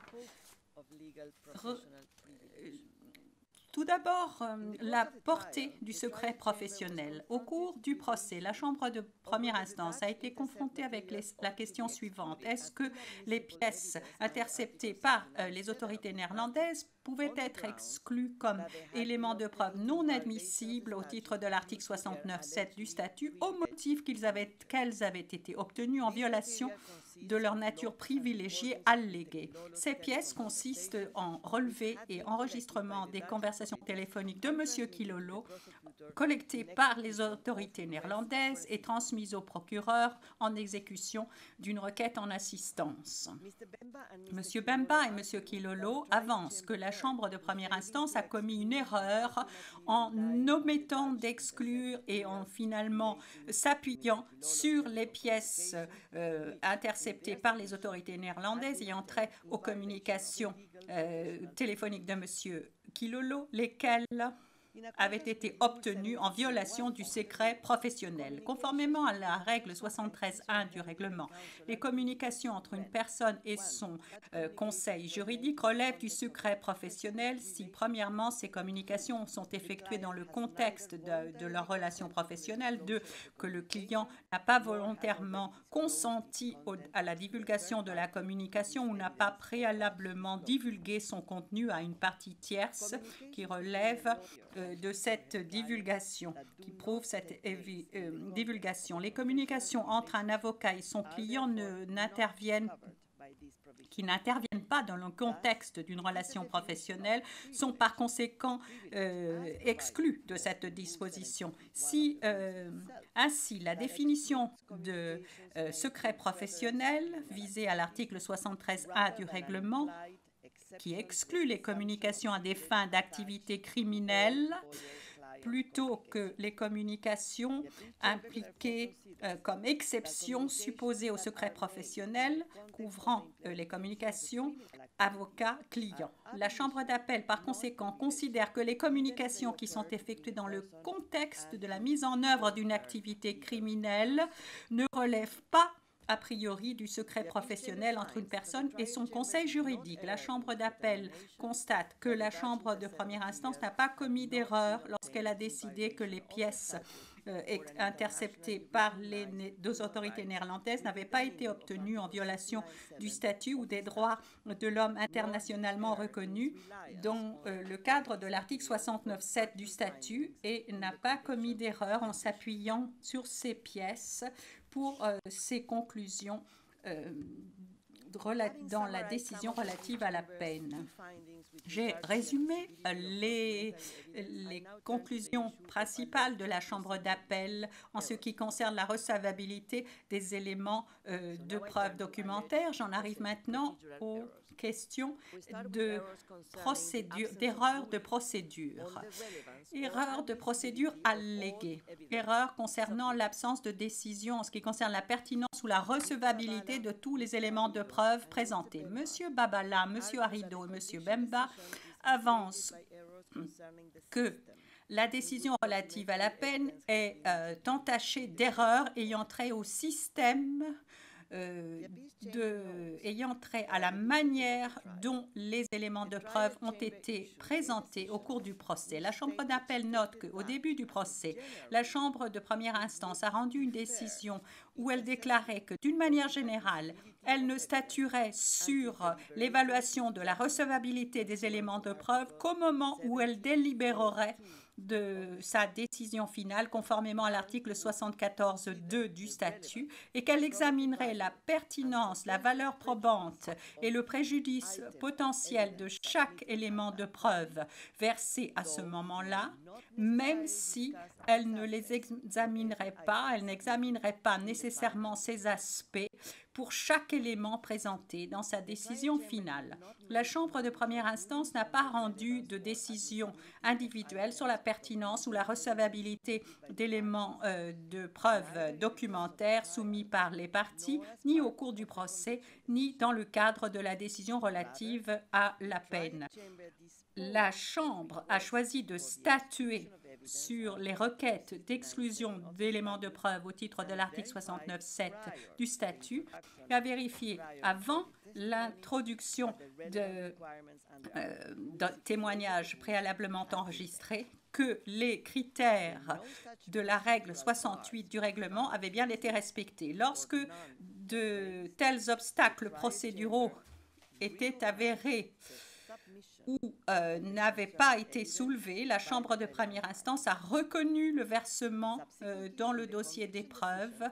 Tout d'abord, la portée du secret professionnel. Au cours du procès, la Chambre de première instance a été confrontée avec la question suivante. Est-ce que les pièces interceptées par les autorités néerlandaises pouvaient être exclues comme éléments de preuve non admissibles au titre de l'article 69.7 du statut au motif qu'elles avaient été obtenues en violation de leur nature privilégiée alléguée. Ces pièces consistent en relevés et enregistrements des conversations téléphoniques de M. Kilolo, collectées par les autorités néerlandaises et transmises au procureur en exécution d'une requête en assistance. M. Bemba et M. Kilolo avancent que la Chambre de première instance a commis une erreur en omettant d'exclure et en finalement s'appuyant sur les pièces interceptées par les autorités néerlandaises ayant trait aux communications téléphoniques de M. Kilolo, lesquelles avaient été obtenues en violation du secret professionnel. Conformément à la règle 73.1 du règlement, les communications entre une personne et son conseil juridique relèvent du secret professionnel si, premièrement, ces communications sont effectuées dans le contexte de leur relation professionnelle, deux, que le client n'a pas volontairement consenti à la divulgation de la communication ou n'a pas préalablement divulgué son contenu à une partie tierce qui relève de cette divulgation, qui prouve cette divulgation. Les communications entre un avocat et son client n'interviennent qui n'interviennent pas dans le contexte d'une relation professionnelle sont par conséquent exclus de cette disposition. Ainsi, la définition de secret professionnel visée à l'article 73A du règlement, qui exclut les communications à des fins d'activité criminelle, plutôt que les communications impliquées comme exception supposée au secret professionnel, couvrant les communications avocat-client. La Chambre d'appel, par conséquent, considère que les communications qui sont effectuées dans le contexte de la mise en œuvre d'une activité criminelle ne relèvent pas a priori du secret professionnel entre une personne et son conseil juridique. La Chambre d'appel constate que la Chambre de première instance n'a pas commis d'erreur lorsqu'elle a décidé que les pièces interceptées par les deux autorités néerlandaises n'avaient pas été obtenues en violation du statut ou des droits de l'homme internationalement reconnus dans le cadre de l'article 69.7 du statut et n'a pas commis d'erreur en s'appuyant sur ces pièces pour ses conclusions dans la décision relative à la peine. J'ai résumé les conclusions principales de la Chambre d'appel en ce qui concerne la recevabilité des éléments de preuve documentaire. J'en arrive maintenant aux questions d'erreurs de procédure. Erreur de procédure alléguée. Erreur concernant l'absence de décision en ce qui concerne la pertinence ou la recevabilité de tous les éléments de preuve présentés. Monsieur Babala, Monsieur Harido et Monsieur Bemba avancent que la décision relative à la peine est entachée d'erreurs ayant trait au système ayant trait à la manière dont les éléments de preuve ont été présentés au cours du procès. La Chambre d'appel note qu'au début du procès, la Chambre de première instance a rendu une décision où elle déclarait que, d'une manière générale, elle ne statuerait sur l'évaluation de la recevabilité des éléments de preuve qu'au moment où elle délibérerait de sa décision finale conformément à l'article 74.2 du statut et qu'elle examinerait la pertinence, la valeur probante et le préjudice potentiel de chaque élément de preuve versé à ce moment-là, même si elle ne les examinerait pas, elle n'examinerait pas nécessairement ces aspects pour chaque élément présenté dans sa décision finale. La Chambre de première instance n'a pas rendu de décision individuelle sur la pertinence ou la recevabilité d'éléments de preuve documentaires soumis par les parties, ni au cours du procès, ni dans le cadre de la décision relative à la peine. La Chambre a choisi de statuer sur les requêtes d'exclusion d'éléments de preuve au titre de l'article 69.7 du statut et a vérifié avant l'introduction de témoignages préalablement enregistrés que les critères de la règle 68 du règlement avaient bien été respectés. Lorsque de tels obstacles procéduraux étaient avérés ou n'avait pas été soulevé, la Chambre de première instance a reconnu le versement dans le dossier d'épreuve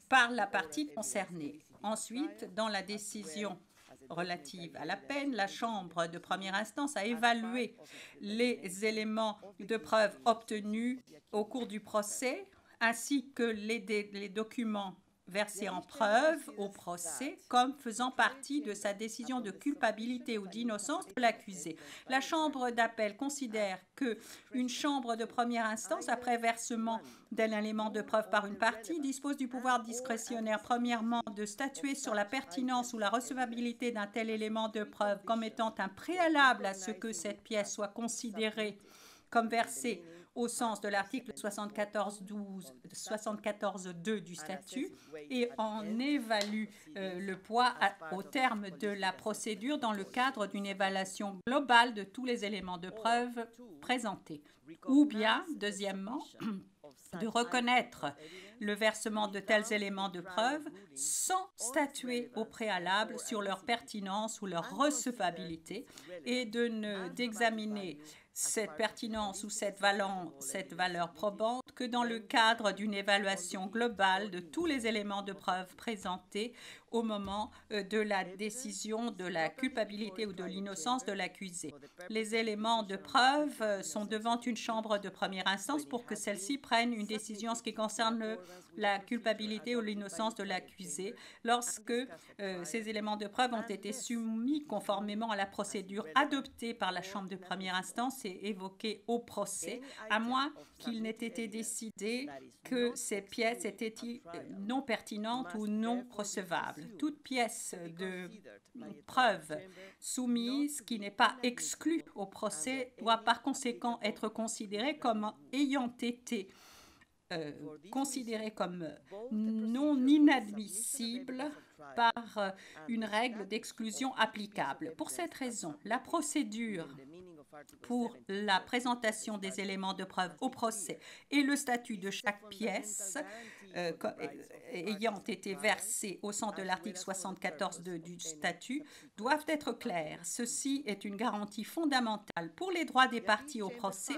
par la partie concernée. Ensuite, dans la décision relative à la peine, la Chambre de première instance a évalué les éléments de preuve obtenus au cours du procès ainsi que les documents versé en preuve au procès comme faisant partie de sa décision de culpabilité ou d'innocence de l'accusé. La Chambre d'appel considère qu'une chambre de première instance, après versement d'un élément de preuve par une partie, dispose du pouvoir discrétionnaire, premièrement, de statuer sur la pertinence ou la recevabilité d'un tel élément de preuve comme étant un préalable à ce que cette pièce soit considérée comme versée au sens de l'article 74.2 du statut et en évalue le poids au terme de la procédure dans le cadre d'une évaluation globale de tous les éléments de preuve présentés. Ou bien, deuxièmement, de reconnaître le versement de tels éléments de preuve sans statuer au préalable sur leur pertinence ou leur recevabilité et d'examiner cette pertinence ou cette valeur probante que dans le cadre d'une évaluation globale de tous les éléments de preuve présentés au moment de la décision de la culpabilité ou de l'innocence de l'accusé. Les éléments de preuve sont devant une chambre de première instance pour que celle-ci prenne une décision en ce qui concerne la culpabilité ou l'innocence de l'accusé lorsque ces éléments de preuve ont été soumis conformément à la procédure adoptée par la chambre de première instance et évoquée au procès, à moins qu'il n'ait été décidé que ces pièces étaient non pertinentes ou non recevables. Toute pièce de preuve soumise qui n'est pas exclue au procès doit par conséquent être considérée comme ayant été considérée comme non inadmissible par une règle d'exclusion applicable. Pour cette raison, la procédure pour la présentation des éléments de preuve au procès et le statut de chaque pièce ayant été versée au sens de l'article 74 du statut doivent être clairs. Ceci est une garantie fondamentale pour les droits des parties au procès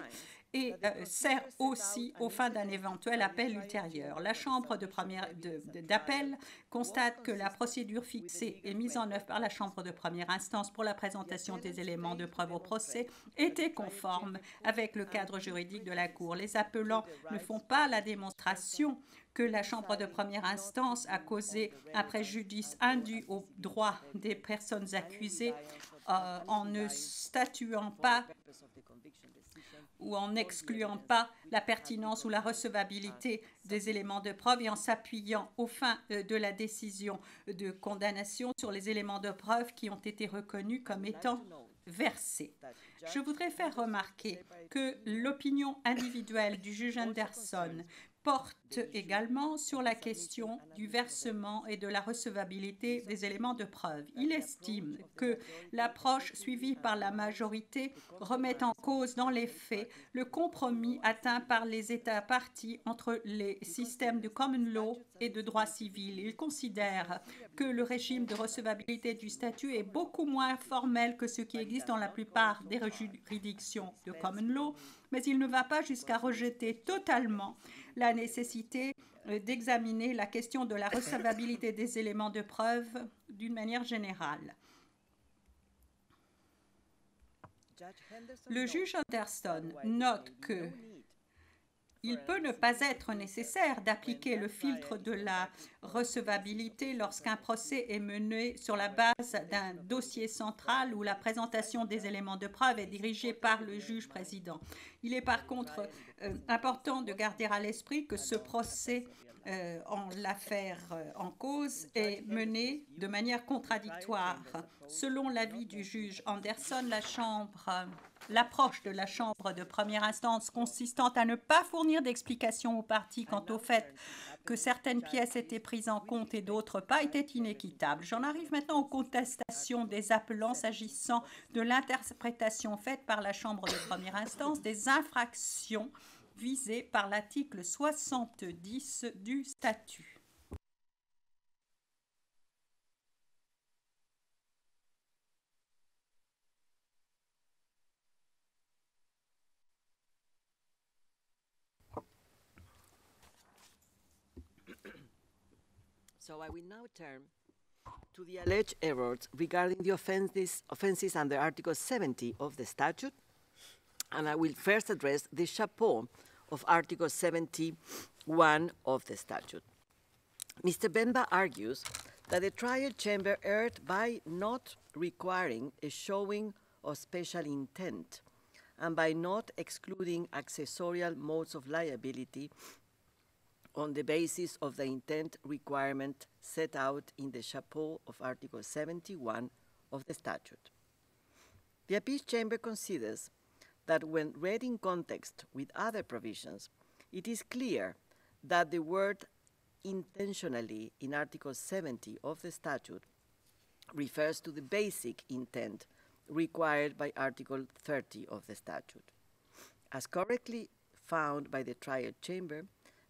et sert aussi aux fins d'un éventuel appel ultérieur. La Chambre d'appel constate que la procédure fixée et mise en œuvre par la Chambre de première instance pour la présentation des éléments de preuve au procès était conforme avec le cadre juridique de la Cour. Les appelants ne font pas la démonstration que la Chambre de première instance a causé un préjudice indu aux droits des personnes accusées en ne statuant pas ou en n'excluant pas la pertinence ou la recevabilité des éléments de preuve et en s'appuyant aux fins de la décision de condamnation sur les éléments de preuve qui ont été reconnus comme étant versés. Je voudrais faire remarquer que l'opinion individuelle du juge Anderson porte également sur la question du versement et de la recevabilité des éléments de preuve. Il estime que l'approche suivie par la majorité remet en cause dans les faits le compromis atteint par les États parties entre les systèmes de common law et de droit civil. Il considère que le régime de recevabilité du statut est beaucoup moins formel que ce qui existe dans la plupart des juridictions de common law, mais il ne va pas jusqu'à rejeter totalement la nécessité d'examiner la question de la recevabilité des éléments de preuve d'une manière générale. Le juge Anderson note que il peut ne pas être nécessaire d'appliquer le filtre de la recevabilité lorsqu'un procès est mené sur la base d'un dossier central où la présentation des éléments de preuve est dirigée par le juge président. Il est par contre important de garder à l'esprit que ce procès en l'affaire en cause est mené de manière contradictoire. Selon l'avis du juge Anderson, l'approche de la Chambre de première instance consistant à ne pas fournir d'explications aux parties quant au fait que certaines pièces étaient prises en compte et d'autres pas était inéquitable. J'en arrive maintenant aux contestations des appelants s'agissant de l'interprétation faite par la Chambre de première instance des infractions visées par l'article 70 du statut. So I will now turn to the alleged errors regarding the offenses under Article 70 of the statute, and I will first address the chapeau of Article 71 of the statute. Mr. Bemba argues that the trial chamber erred by not requiring a showing of special intent and by not excluding accessorial modes of liability on the basis of the intent requirement set out in the chapeau of Article 71 of the statute. The appeals chamber considers that when read in context with other provisions, it is clear that the word intentionally in Article 70 of the statute refers to the basic intent required by Article 30 of the statute. As correctly found by the trial chamber,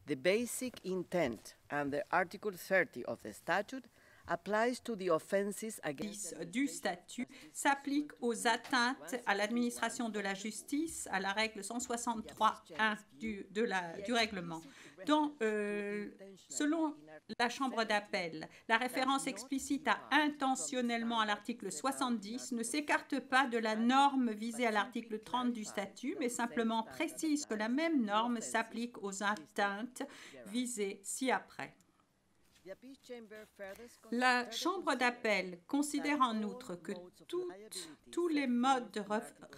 the basic intent under Article 30 of the statute applies to the offenses against du statut s'applique aux atteintes à l'administration de la justice, à la règle 163.1 du règlement. Selon la Chambre d'appel, la référence explicite à intentionnellement à l'article 70 ne s'écarte pas de la norme visée à l'article 30 du statut, mais simplement précise que la même norme s'applique aux atteintes visées ci-après. La Chambre d'appel considère en outre que tous les modes de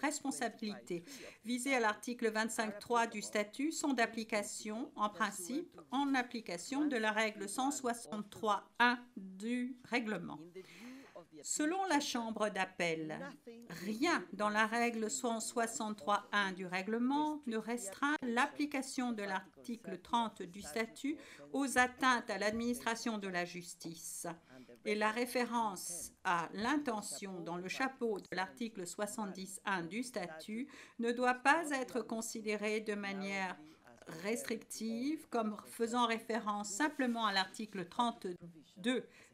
responsabilité visés à l'article 25.3 du statut sont d'application, en principe, en application de la règle 163.1 du règlement. Selon la Chambre d'appel, rien dans la règle 163.1 du règlement ne restreint l'application de l'article 30 du statut aux atteintes à l'administration de la justice. Et la référence à l'intention dans le chapeau de l'article 70.1 du statut ne doit pas être considérée de manière restrictive comme faisant référence simplement à l'article 32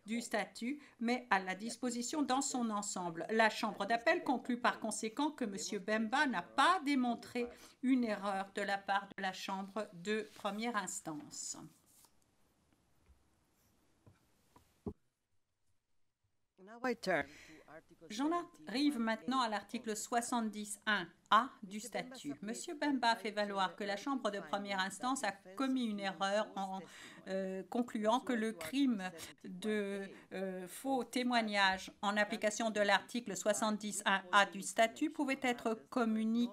du statut, mais à la disposition dans son ensemble. La Chambre d'appel conclut par conséquent que M. Bemba n'a pas démontré une erreur de la part de la Chambre de première instance. J'en arrive maintenant à l'article 70.1a du statut. M. Bemba fait valoir que la Chambre de première instance a commis une erreur en concluant que le crime de faux témoignage en application de l'article 70.1a du statut pouvait être commis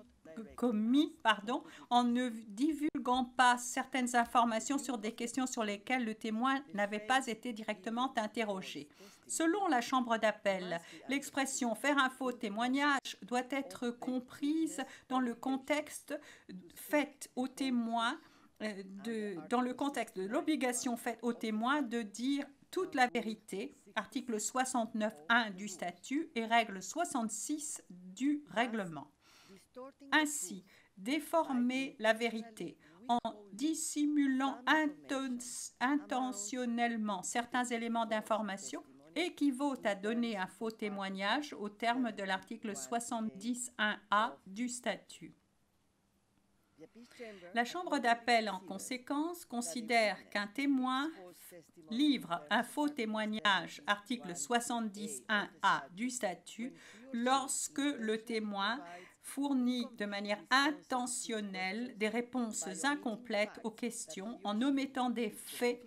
en ne divulguant pas certaines informations sur des questions sur lesquelles le témoin n'avait pas été directement interrogé. Selon la Chambre d'appel, l'expression « faire un faux témoignage » doit être comprise dans le contexte fait au témoin, dans le contexte de l'obligation faite au témoin de dire toute la vérité, article 69.1 du statut et règle 66 du règlement. Ainsi, déformer la vérité en dissimulant intentionnellement certains éléments d'information équivaut à donner un faux témoignage au terme de l'article 70.1a du statut. La Chambre d'appel, en conséquence, considère qu'un témoin livre un faux témoignage, article 70.1a du statut, lorsque le témoin fournit de manière intentionnelle des réponses incomplètes aux questions en omettant des faits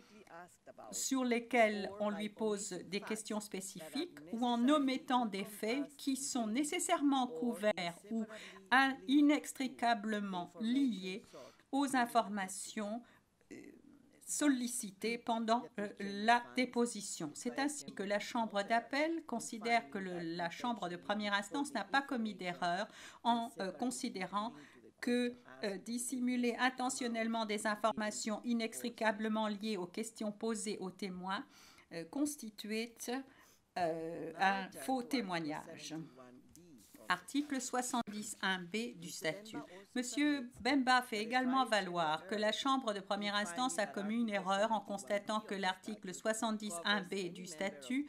sur lesquels on lui pose des questions spécifiques ou en omettant des faits qui sont nécessairement couverts ou inextricablement liés aux informations sollicitées pendant la déposition. C'est ainsi que la Chambre d'appel considère que la Chambre de première instance n'a pas commis d'erreur en considérant que dissimuler intentionnellement des informations inextricablement liées aux questions posées aux témoins constituait un faux témoignage. Article 70.1b du statut. M. Bemba fait également valoir que la Chambre de première instance a commis une erreur en constatant que l'article 70.1b du statut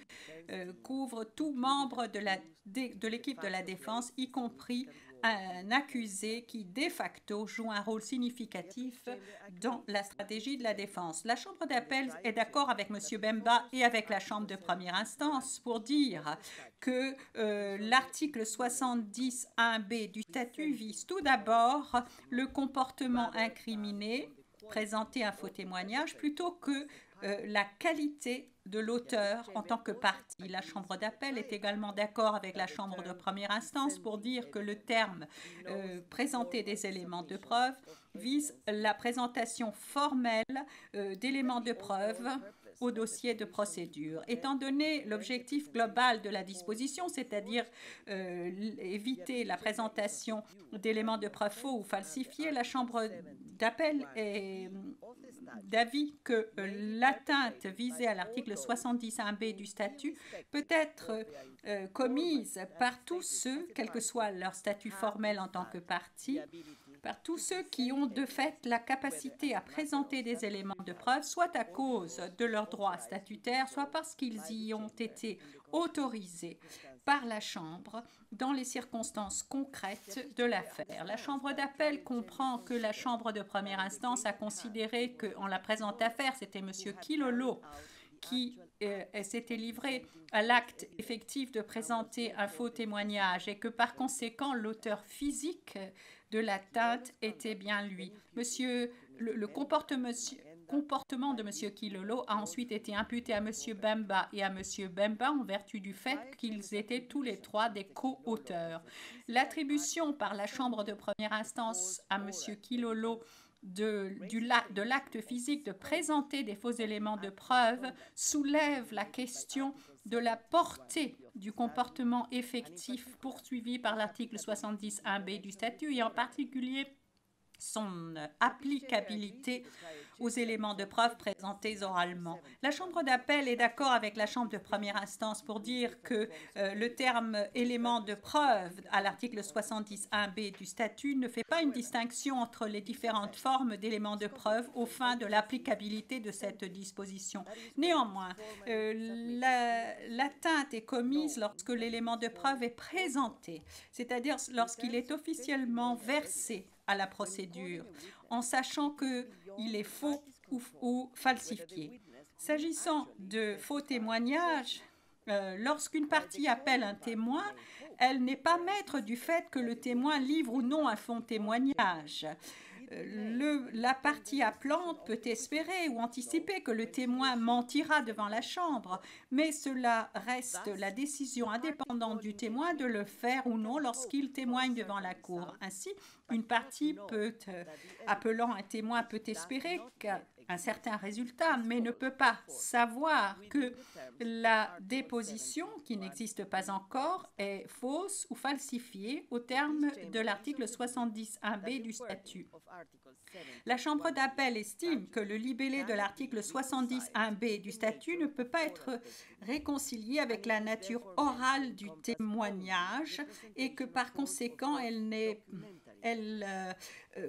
couvre tout membre de l'équipe de la défense, y compris un accusé qui, de facto, joue un rôle significatif dans la stratégie de la défense. La Chambre d'appel est d'accord avec M. Bemba et avec la Chambre de première instance pour dire que l'article 70.1b du statut vise tout d'abord le comportement incriminé, présenter un faux témoignage, plutôt que la qualité de l'auteur en tant que partie. La Chambre d'appel est également d'accord avec la Chambre de première instance pour dire que le terme présenter des éléments de preuve vise la présentation formelle d'éléments de preuve au dossier de procédure. Étant donné l'objectif global de la disposition, c'est-à-dire éviter la présentation d'éléments de preuve faux ou falsifiés, la Chambre d'appel est d'avis que l'atteinte visée à l'article 70.1b du statut peut être commise par tous ceux, quel que soit leur statut formel en tant que partie, par tous ceux qui ont de fait la capacité à présenter des éléments de preuve, soit à cause de leurs droits statutaires, soit parce qu'ils y ont été autorisés par la Chambre dans les circonstances concrètes de l'affaire. La Chambre d'appel comprend que la Chambre de première instance a considéré qu'en la présente affaire, c'était M. Kilolo qui s'était livré à l'acte effectif de présenter un faux témoignage et que par conséquent l'auteur physique de l'atteinte était bien lui. Le comportement de M. Kilolo a ensuite été imputé à M. Bemba et à M. Bemba en vertu du fait qu'ils étaient tous les trois des co-auteurs. L'attribution par la Chambre de première instance à M. Kilolo de l'acte physique de présenter des faux éléments de preuve soulève la question de la portée du comportement effectif poursuivi par l'article 70.1b du statut et en particulier son applicabilité aux éléments de preuve présentés oralement. La Chambre d'appel est d'accord avec la Chambre de première instance pour dire que le terme élément de preuve à l'article 70.1b du statut ne fait pas une distinction entre les différentes formes d'éléments de preuve aux fins de l'applicabilité de cette disposition. Néanmoins, l'atteinte est commise lorsque l'élément de preuve est présenté, c'est-à-dire lorsqu'il est officiellement versé à la procédure, en sachant qu'il est faux ou falsifié. S'agissant de faux témoignages, lorsqu'une partie appelle un témoin, elle n'est pas maître du fait que le témoin livre ou non un faux témoignage. La partie appelante peut espérer ou anticiper que le témoin mentira devant la Chambre, mais cela reste la décision indépendante du témoin de le faire ou non lorsqu'il témoigne devant la Cour. Ainsi, une partie appelant un témoin peut espérer qu'un certain résultat, mais ne peut pas savoir que la déposition, qui n'existe pas encore, est fausse ou falsifiée au terme de l'article 70.1b du statut. La Chambre d'appel estime que le libellé de l'article 70.1b du statut ne peut pas être réconcilié avec la nature orale du témoignage et que par conséquent elle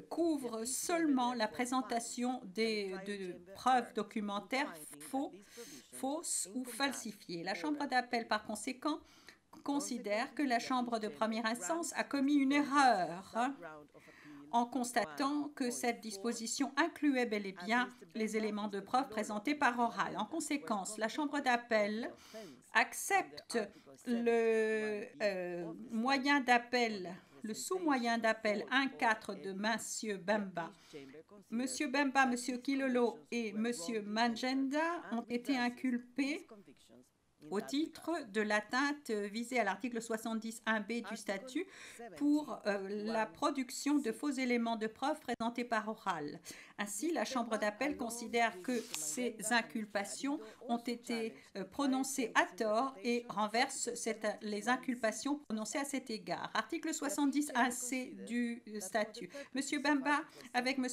couvre seulement la présentation de preuves documentaires fausses ou falsifiées. La Chambre d'appel, par conséquent, considère que la Chambre de première instance a commis une erreur en constatant que cette disposition incluait bel et bien les éléments de preuve présentés par oral. En conséquence, la Chambre d'appel accepte le moyen d'appel, le sous-moyen d'appel 1.4 de M. Bemba. M. Bemba, M. Kilolo et M. Manjenda ont été inculpés au titre de l'atteinte visée à l'article 70.1b du statut pour la production de faux éléments de preuve présentés par oral. Ainsi, la Chambre d'appel considère que ces inculpations ont été prononcées à tort et renverse les inculpations prononcées à cet égard. Article 70.1c du statut. M. Bemba, avec M.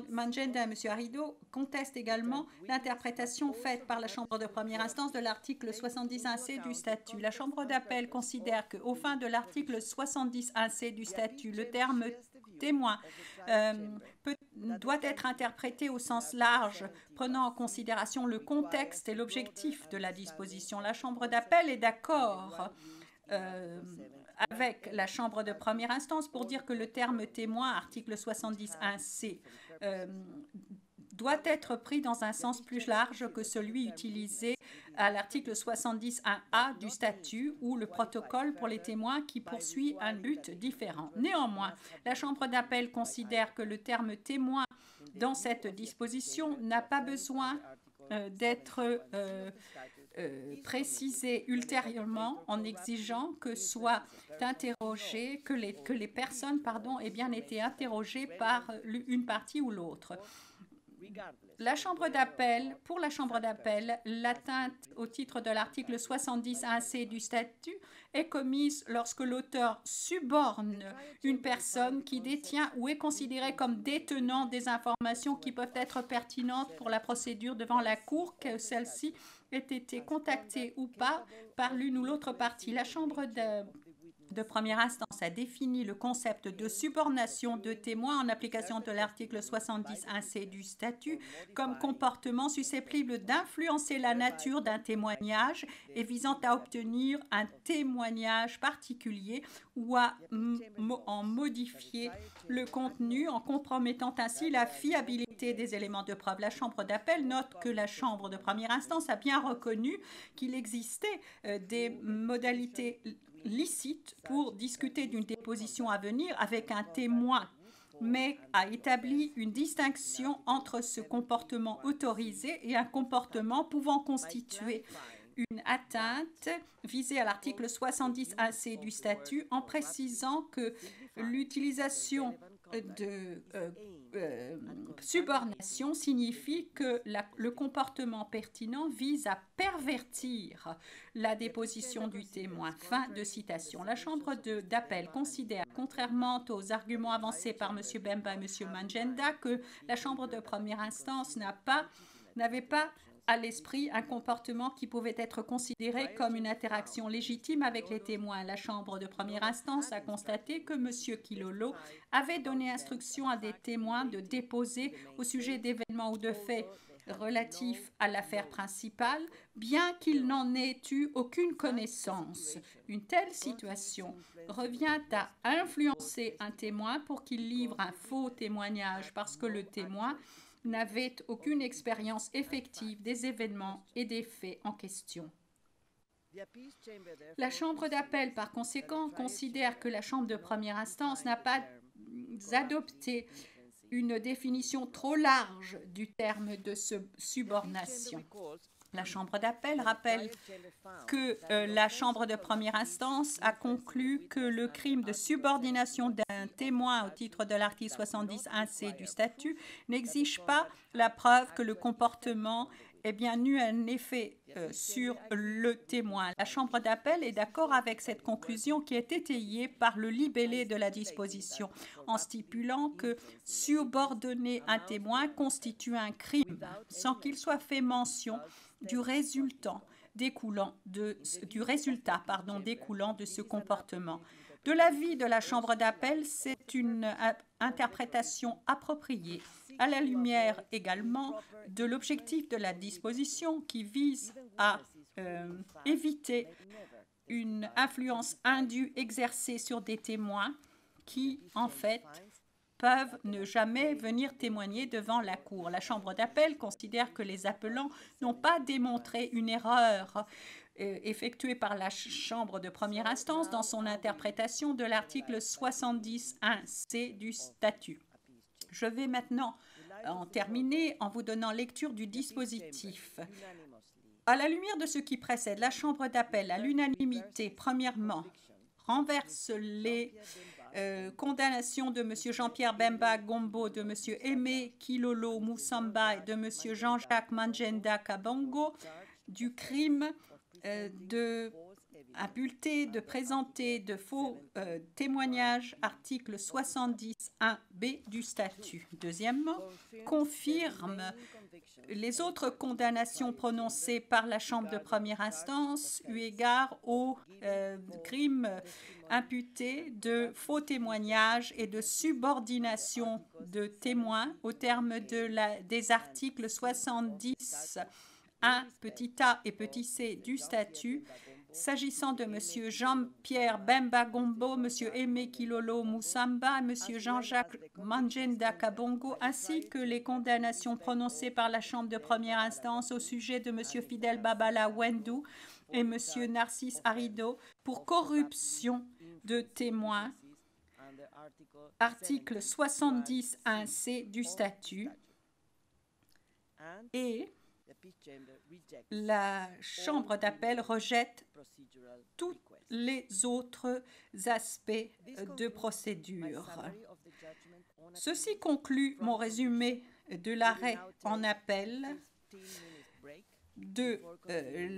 Manjenda et M. Arido, conteste également l'interprétation faite par la Chambre de première instance de l'article 70.1c du statut. La Chambre d'appel considère qu'au fin de l'article 70.1c du statut, le terme témoin doit être interprété au sens large, prenant en considération le contexte et l'objectif de la disposition. La Chambre d'appel est d'accord avec la Chambre de première instance pour dire que le terme témoin, article 70.1c, doit être pris dans un sens plus large que celui utilisé à l'article 70.1a du statut ou le protocole pour les témoins qui poursuit un but différent. Néanmoins, la Chambre d'appel considère que le terme témoin dans cette disposition n'a pas besoin d'être précisé ultérieurement en exigeant que soit interrogé, que les personnes aient bien été interrogées par une partie ou l'autre. Pour la Chambre d'appel, l'atteinte au titre de l'article 70.1c du statut est commise lorsque l'auteur suborne une personne qui détient ou est considérée comme détenant des informations qui peuvent être pertinentes pour la procédure devant la Cour, que celle-ci ait été contactée ou pas par l'une ou l'autre partie. La Chambre de première instance a défini le concept de subornation de témoins en application de l'article 70.1c du statut comme comportement susceptible d'influencer la nature d'un témoignage et visant à obtenir un témoignage particulier ou à en modifier le contenu en compromettant ainsi la fiabilité des éléments de preuve. La Chambre d'appel note que la Chambre de première instance a bien reconnu qu'il existait des modalités licites pour discuter d'une déposition à venir avec un témoin, mais a établi une distinction entre ce comportement autorisé et un comportement pouvant constituer une atteinte visée à l'article 70.1c du statut en précisant que l'utilisation de subornation signifie que le comportement pertinent vise à pervertir la déposition du témoin. Fin de citation. La Chambre d'appel considère, contrairement aux arguments avancés par M. Bemba et M. Manjenda, que la Chambre de première instance n'avait pas à l'esprit un comportement qui pouvait être considéré comme une interaction légitime avec les témoins. La Chambre de première instance a constaté que M. Kilolo avait donné instruction à des témoins de déposer au sujet d'événements ou de faits relatifs à l'affaire principale, bien qu'il n'en ait eu aucune connaissance. Une telle situation revient à influencer un témoin pour qu'il livre un faux témoignage parce que le témoin n'avait aucune expérience effective des événements et des faits en question. La Chambre d'appel, par conséquent, considère que la Chambre de première instance n'a pas adopté une définition trop large du terme de subornation. La Chambre d'appel rappelle que la Chambre de première instance a conclu que le crime de subordination d'un témoin au titre de l'article 70.1c du statut n'exige pas la preuve que le comportement ait bien eu un effet sur le témoin. La Chambre d'appel est d'accord avec cette conclusion qui est étayée par le libellé de la disposition en stipulant que subordonner un témoin constitue un crime sans qu'il soit fait mention du résultat découlant de ce comportement. De l'avis de la Chambre d'appel, c'est une interprétation appropriée, à la lumière également de l'objectif de la disposition qui vise à éviter une influence indue exercée sur des témoins qui, en fait, peuvent ne jamais venir témoigner devant la Cour. La Chambre d'appel considère que les appelants n'ont pas démontré une erreur effectuée par la Chambre de première instance dans son interprétation de l'article 70.1c du statut. Je vais maintenant en terminer en vous donnant lecture du dispositif. À la lumière de ce qui précède, la Chambre d'appel, à l'unanimité, premièrement, renverse les condamnation de M. Jean-Pierre Bemba Gombo, de M. Aimé Kilolo Moussamba et de M. Jean-Jacques Manjenda Kabongo du crime imputé de présenter de faux témoignages, article 70.1b du statut. Deuxièmement, confirme les autres condamnations prononcées par la Chambre de première instance eu égard au crime imputé de faux témoignages et de subordination de témoins au terme des articles 70.1 petit a et petit c du statut, s'agissant de M. Jean-Pierre Bemba Gombo, M. Aimé Kilolo Moussamba, M. Jean-Jacques Manjenda Kabongo, ainsi que les condamnations prononcées par la Chambre de première instance au sujet de M. Fidel Babala Wendou et M. Narcisse Arido pour corruption de témoins, article 70.1c du statut, et la Chambre d'appel rejette tous les autres aspects de procédure. Ceci conclut mon résumé de l'arrêt en appel de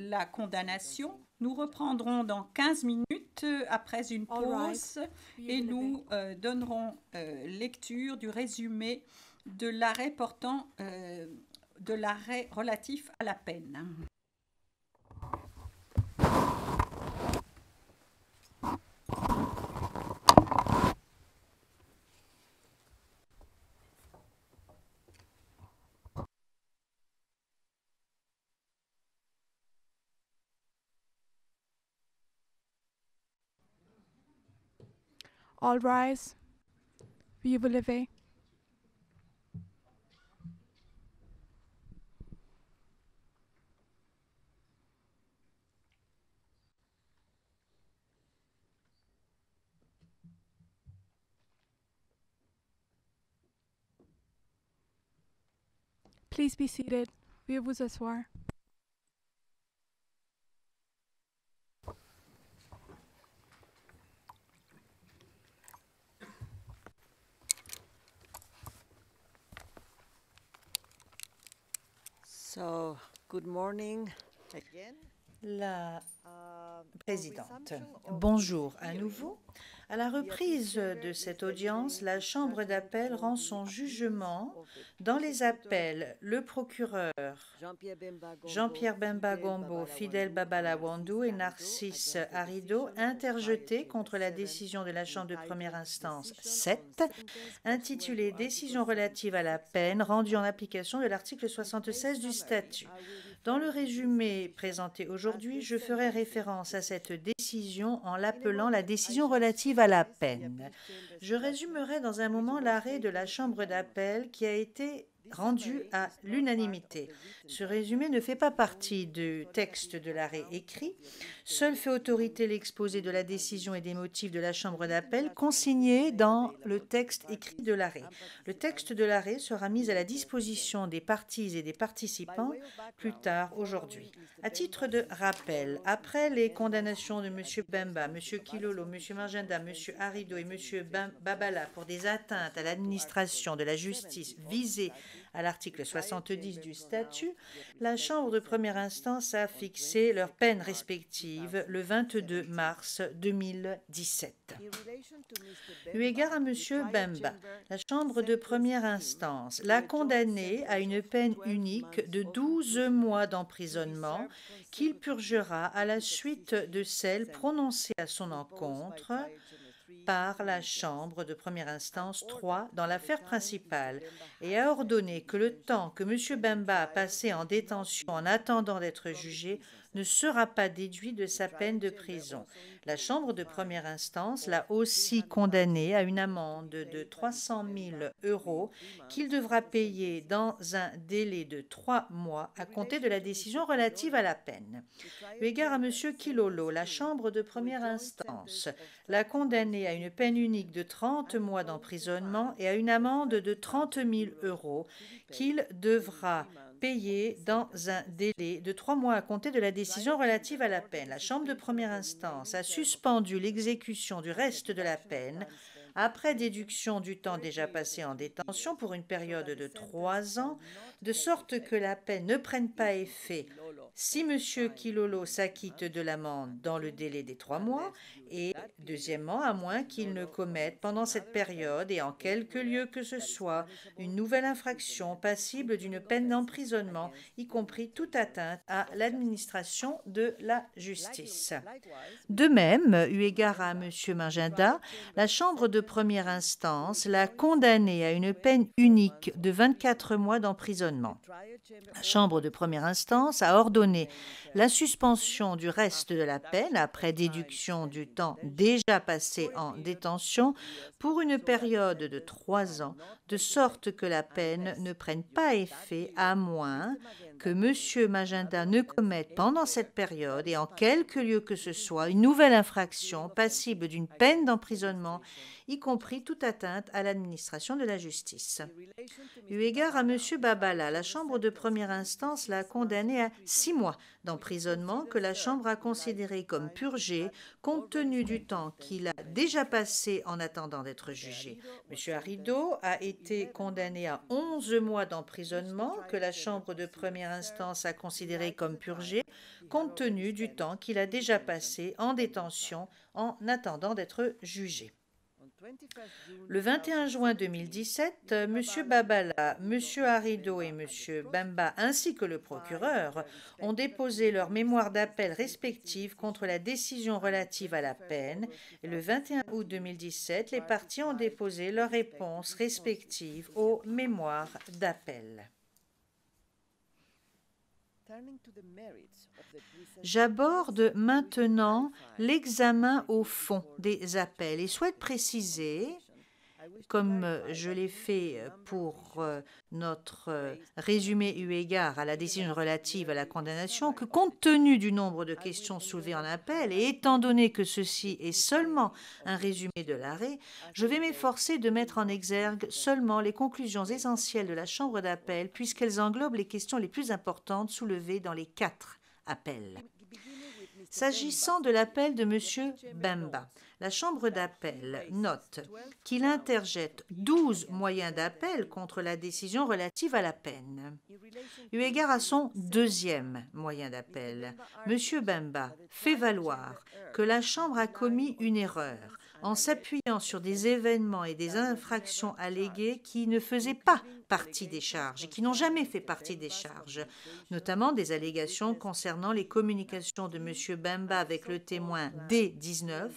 la condamnation. Nous reprendrons dans 15 minutes après une pause et nous donnerons lecture du résumé de l'arrêt portant de l'arrêt relatif à la peine. All rise. Veuillez vous lever. Please be seated. Veuillez vous asseoir. So, good morning again. La présidente. Bonjour à nouveau. À la reprise de cette audience, la Chambre d'appel rend son jugement dans les appels. Le procureur Jean-Pierre Bemba Gombo, Fidel Babalawandou et Narcisse Harido interjetés contre la décision de la Chambre de première instance 7, intitulée Décision relative à la peine rendue en application de l'article 76 du statut. Dans le résumé présenté aujourd'hui, je ferai référence à cette décision en l'appelant la décision relative à la peine. Je résumerai dans un moment l'arrêt de la Chambre d'appel qui a été rendu à l'unanimité. Ce résumé ne fait pas partie du texte de l'arrêt écrit. Seul fait autorité l'exposé de la décision et des motifs de la Chambre d'appel consigné dans le texte écrit de l'arrêt. Le texte de l'arrêt sera mis à la disposition des parties et des participants plus tard aujourd'hui. À titre de rappel, après les condamnations de M. Bemba, M. Kilolo, M. Marjanda, M. Harido et M. Babala pour des atteintes à l'administration de la justice visées à l'article 70 du statut, la Chambre de première instance a fixé leurs peines respectives le 22 mars 2017. Eu égard à M. Bemba, la Chambre de première instance l'a condamné à une peine unique de 12 mois d'emprisonnement qu'il purgera à la suite de celle prononcée à son encontre par la Chambre de première instance 3 dans l'affaire principale et a ordonné que le temps que M. Bemba a passé en détention en attendant d'être jugé ne sera pas déduit de sa peine de prison. La Chambre de première instance l'a aussi condamné à une amende de 300 000 € qu'il devra payer dans un délai de 3 mois à compter de la décision relative à la peine. Eu égard à M. Kilolo, la Chambre de première instance l'a condamné à une peine unique de 30 mois d'emprisonnement et à une amende de 30 000 € qu'il devra payer dans un délai de 3 mois à compter de la décision relative à la peine. La Chambre de première instance a suspendu l'exécution du reste de la peine après déduction du temps déjà passé en détention pour une période de 3 ans, de sorte que la peine ne prenne pas effet si M. Kilolo s'acquitte de l'amende dans le délai des 3 mois et, deuxièmement, à moins qu'il ne commette pendant cette période et en quelque lieu que ce soit une nouvelle infraction passible d'une peine d'emprisonnement, y compris toute atteinte à l'administration de la justice. De même, eu égard à M. Marjanda, la Chambre de première instance l'a condamné à une peine unique de 24 mois d'emprisonnement. La Chambre de première instance a ordonné la suspension du reste de la peine après déduction du temps déjà passé en détention pour une période de 3 ans, de sorte que la peine ne prenne pas effet à moins que M. Marjanda ne commette pendant cette période et en quelque lieu que ce soit une nouvelle infraction passible d'une peine d'emprisonnement, y compris toute atteinte à l'administration de la justice. Eu égard à M. Babala, la Chambre de première instance l'a condamné à 6 mois d'emprisonnement que la Chambre a considéré comme purgé compte tenu du temps qu'il a déjà passé en attendant d'être jugé. M. Harido a été condamné à 11 mois d'emprisonnement que la Chambre de première instance a considéré comme purgé compte tenu du temps qu'il a déjà passé en détention en attendant d'être jugé. Le 21 juin 2017, M. Babala, M. Harido et M. Bemba, ainsi que le procureur, ont déposé leurs mémoires d'appel respectives contre la décision relative à la peine. Et le 21 août 2017, les parties ont déposé leurs réponses respectives aux mémoires d'appel. J'aborde maintenant l'examen au fond des appels et souhaite préciser, comme je l'ai fait pour notre résumé eu égard à la décision relative à la condamnation, que compte tenu du nombre de questions soulevées en appel et étant donné que ceci est seulement un résumé de l'arrêt, je vais m'efforcer de mettre en exergue seulement les conclusions essentielles de la Chambre d'appel puisqu'elles englobent les questions les plus importantes soulevées dans les 4 appels. S'agissant de l'appel de M. Bemba, la Chambre d'appel note qu'il interjette 12 moyens d'appel contre la décision relative à la peine. Eu égard à son deuxième moyen d'appel, M. Bemba fait valoir que la Chambre a commis une erreur en s'appuyant sur des événements et des infractions alléguées qui ne faisaient pas partie des charges et qui n'ont jamais fait partie des charges, notamment des allégations concernant les communications de M. Bemba avec le témoin D19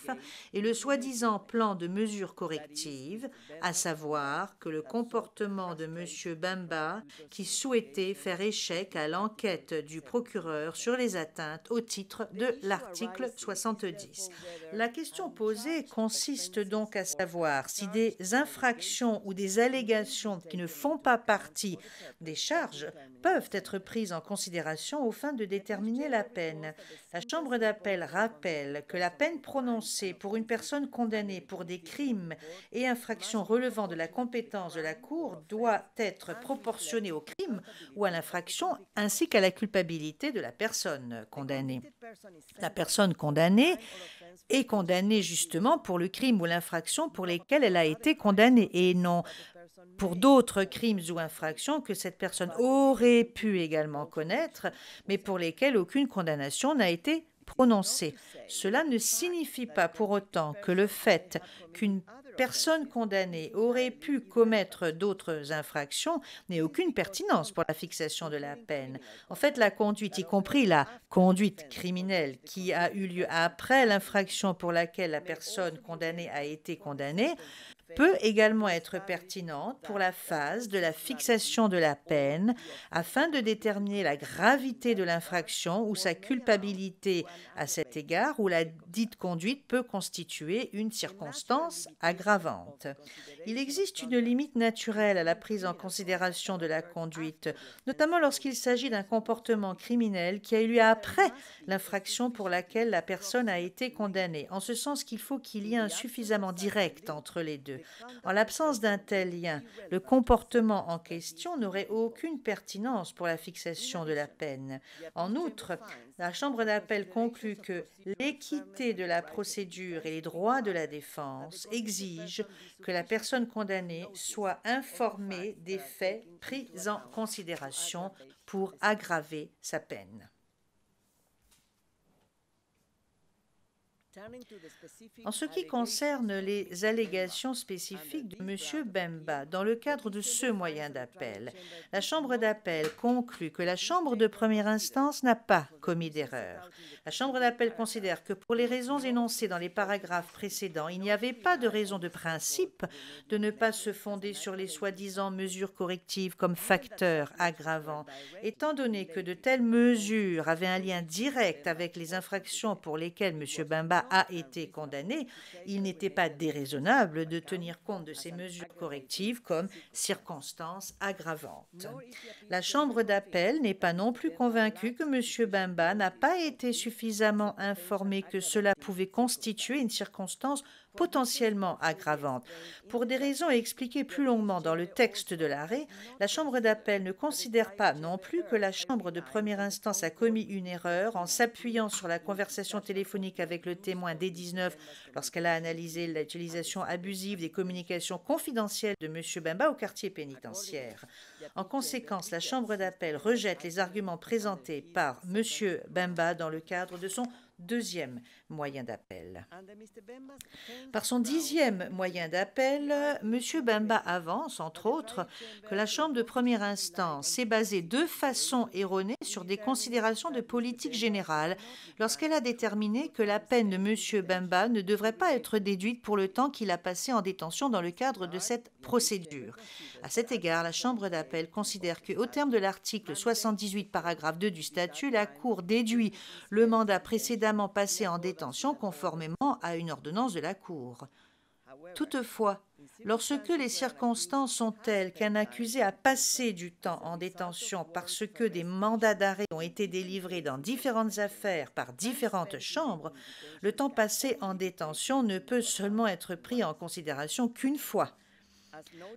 et le soi-disant plan de mesures correctives, à savoir que le comportement de M. Bemba qui souhaitait faire échec à l'enquête du procureur sur les atteintes au titre de l'article 70. La question posée consiste donc à savoir si des infractions ou des allégations qui ne font pas partie des charges peuvent être prises en considération aux fins de déterminer la peine. La Chambre d'appel rappelle que la peine prononcée pour une personne condamnée pour des crimes et infractions relevant de la compétence de la Cour doit être proportionnée au crime ou à l'infraction ainsi qu'à la culpabilité de la personne condamnée. La personne condamnée est condamnée justement pour le crime ou l'infraction pour lesquels elle a été condamnée et non pour d'autres crimes ou infractions que cette personne aurait pu également connaître, mais pour lesquels aucune condamnation n'a été prononcée. Cela ne signifie pas pour autant que le fait qu'une personne condamnée aurait pu commettre d'autres infractions n'ait aucune pertinence pour la fixation de la peine. En fait, la conduite, y compris la conduite criminelle qui a eu lieu après l'infraction pour laquelle la personne condamnée a été condamnée, peut également être pertinente pour la phase de la fixation de la peine afin de déterminer la gravité de l'infraction ou sa culpabilité à cet égard où la dite conduite peut constituer une circonstance aggravante. Il existe une limite naturelle à la prise en considération de la conduite, notamment lorsqu'il s'agit d'un comportement criminel qui a eu lieu après l'infraction pour laquelle la personne a été condamnée, en ce sens qu'il faut qu'il y ait un suffisamment direct entre les deux. En l'absence d'un tel lien, le comportement en question n'aurait aucune pertinence pour la fixation de la peine. En outre, la Chambre d'appel conclut que l'équité de la procédure et les droits de la défense exigent que la personne condamnée soit informée des faits pris en considération pour aggraver sa peine. En ce qui concerne les allégations spécifiques de M. Bemba, dans le cadre de ce moyen d'appel, la Chambre d'appel conclut que la Chambre de première instance n'a pas commis d'erreur. La Chambre d'appel considère que pour les raisons énoncées dans les paragraphes précédents, il n'y avait pas de raison de principe de ne pas se fonder sur les soi-disant mesures correctives comme facteurs aggravants, étant donné que de telles mesures avaient un lien direct avec les infractions pour lesquelles M. Bemba a été condamné, il n'était pas déraisonnable de tenir compte de ces mesures correctives comme circonstances aggravantes. La Chambre d'appel n'est pas non plus convaincue que M. Bemba n'a pas été suffisamment informé que cela pouvait constituer une circonstance potentiellement aggravante. Pour des raisons expliquées plus longuement dans le texte de l'arrêt, la Chambre d'appel ne considère pas non plus que la Chambre de première instance a commis une erreur en s'appuyant sur la conversation téléphonique avec le témoin D19 lorsqu'elle a analysé l'utilisation abusive des communications confidentielles de M. Bemba au quartier pénitentiaire. En conséquence, la Chambre d'appel rejette les arguments présentés par M. Bemba dans le cadre de son deuxième moyen d'appel. Par son 10e moyen d'appel, M. Bemba avance, entre autres, que la Chambre de première instance s'est basée de façon erronée sur des considérations de politique générale lorsqu'elle a déterminé que la peine de M. Bemba ne devrait pas être déduite pour le temps qu'il a passé en détention dans le cadre de cette procédure. À cet égard, la Chambre d'appel considère qu'au terme de l'article 78, paragraphe 2 du statut, la Cour déduit le mandat précédemment passé en détention conformément à une ordonnance de la Cour. Toutefois, lorsque les circonstances sont telles qu'un accusé a passé du temps en détention parce que des mandats d'arrêt ont été délivrés dans différentes affaires par différentes chambres, le temps passé en détention ne peut seulement être pris en considération qu'une fois.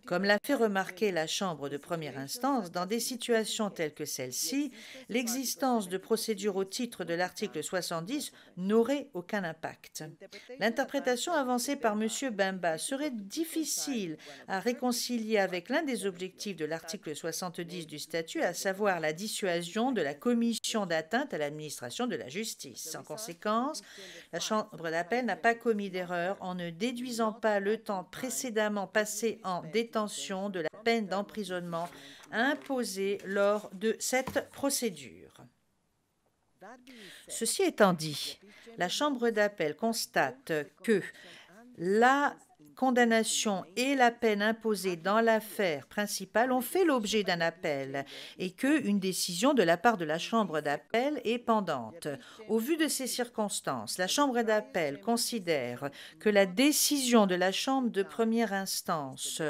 Comme l'a fait remarquer la Chambre de première instance, dans des situations telles que celle-ci, l'existence de procédures au titre de l'article 70 n'aurait aucun impact. L'interprétation avancée par M. Bemba serait difficile à réconcilier avec l'un des objectifs de l'article 70 du statut, à savoir la dissuasion de la commission d'atteinte à l'administration de la justice. En conséquence, la Chambre d'appel n'a pas commis d'erreur en ne déduisant pas le temps précédemment passé en détention de la peine d'emprisonnement imposée lors de cette procédure. Ceci étant dit, la Chambre d'appel constate que la condamnation et la peine imposée dans l'affaire principale ont fait l'objet d'un appel et qu'une décision de la part de la Chambre d'appel est pendante. Au vu de ces circonstances, la Chambre d'appel considère que la décision de la Chambre de première instance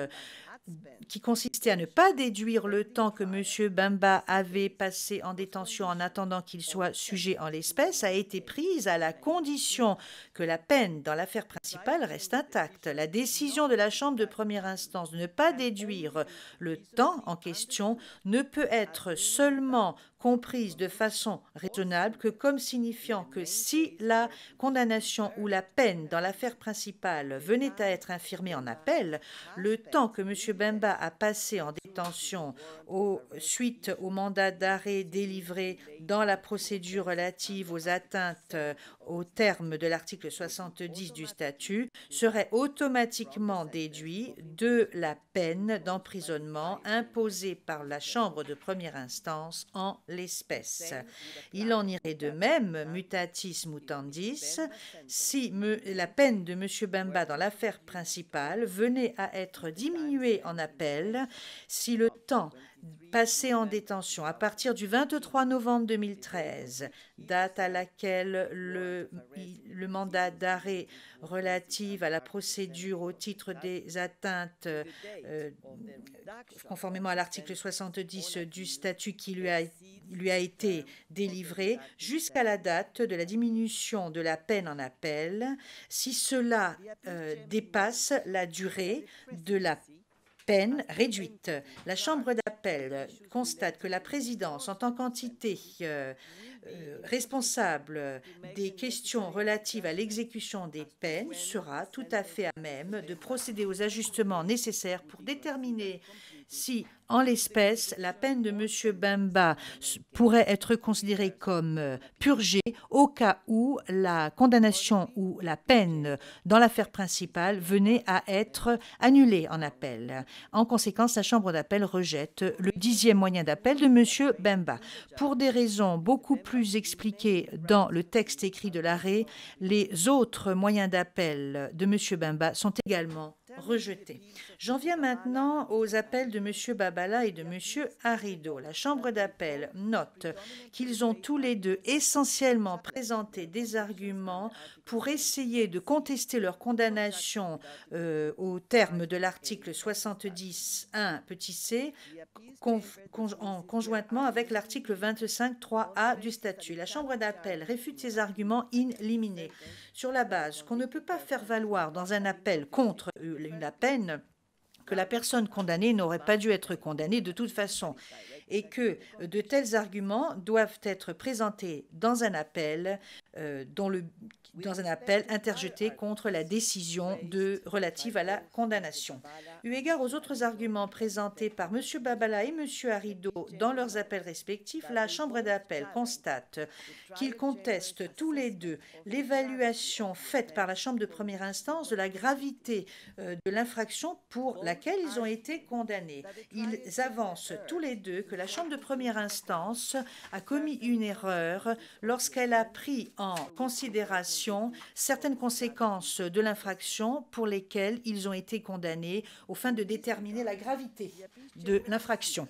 qui consistait à ne pas déduire le temps que M. Bemba avait passé en détention en attendant qu'il soit sujet en l'espèce, a été prise à la condition que la peine dans l'affaire principale reste intacte. La décision de la Chambre de première instance de ne pas déduire le temps en question ne peut être seulement comprise de façon raisonnable que comme signifiant que si la condamnation ou la peine dans l'affaire principale venait à être infirmée en appel, le temps que M. Bemba a passé en détention suite au mandat d'arrêt délivré dans la procédure relative aux atteintes au terme de l'article 70 du statut serait automatiquement déduit de la peine d'emprisonnement imposée par la Chambre de première instance en l'espèce. Il en irait de même, mutatis mutandis, si la peine de M. Bemba dans l'affaire principale venait à être diminuée en appel, si le temps passé en détention à partir du 23 novembre 2013, date à laquelle le mandat d'arrêt relatif à la procédure au titre des atteintes conformément à l'article 70 du statut qui lui a été délivré, jusqu'à la date de la diminution de la peine en appel, si cela dépasse la durée de la peine réduite. La Chambre d'appel constate que la présidence, en tant qu'entité responsable des questions relatives à l'exécution des peines, sera tout à fait à même de procéder aux ajustements nécessaires pour déterminer si, en l'espèce, la peine de M. Bemba pourrait être considérée comme purgée au cas où la condamnation ou la peine dans l'affaire principale venait à être annulée en appel. En conséquence, la Chambre d'appel rejette le 10e moyen d'appel de M. Bemba. Pour des raisons beaucoup plus expliquées dans le texte écrit de l'arrêt, les autres moyens d'appel de M. Bemba sont également rejetés. J'en viens maintenant aux appels de M. Babala et de M. Harido. La Chambre d'appel note qu'ils ont tous les deux essentiellement présenté des arguments pour essayer de contester leur condamnation au terme de l'article 70.1 petit c conjointement avec l'article 25.3a du statut. La Chambre d'appel réfute ces arguments in limine sur la base qu'on ne peut pas faire valoir dans un appel contre la peine que la personne condamnée n'aurait pas dû être condamnée de toute façon et que de tels arguments doivent être présentés dans un appel dans un appel interjeté contre la décision relative à la condamnation. Eu égard aux autres arguments présentés par M. Babala et M. Arido dans leurs appels respectifs, la Chambre d'appel constate qu'ils contestent tous les deux l'évaluation faite par la Chambre de première instance de la gravité de l'infraction pour laquelle ils ont été condamnés. Ils avancent tous les deux que la Chambre de première instance a commis une erreur lorsqu'elle a pris en considération certaines conséquences de l'infraction pour lesquelles ils ont été condamnés aux fins de déterminer la gravité de l'infraction.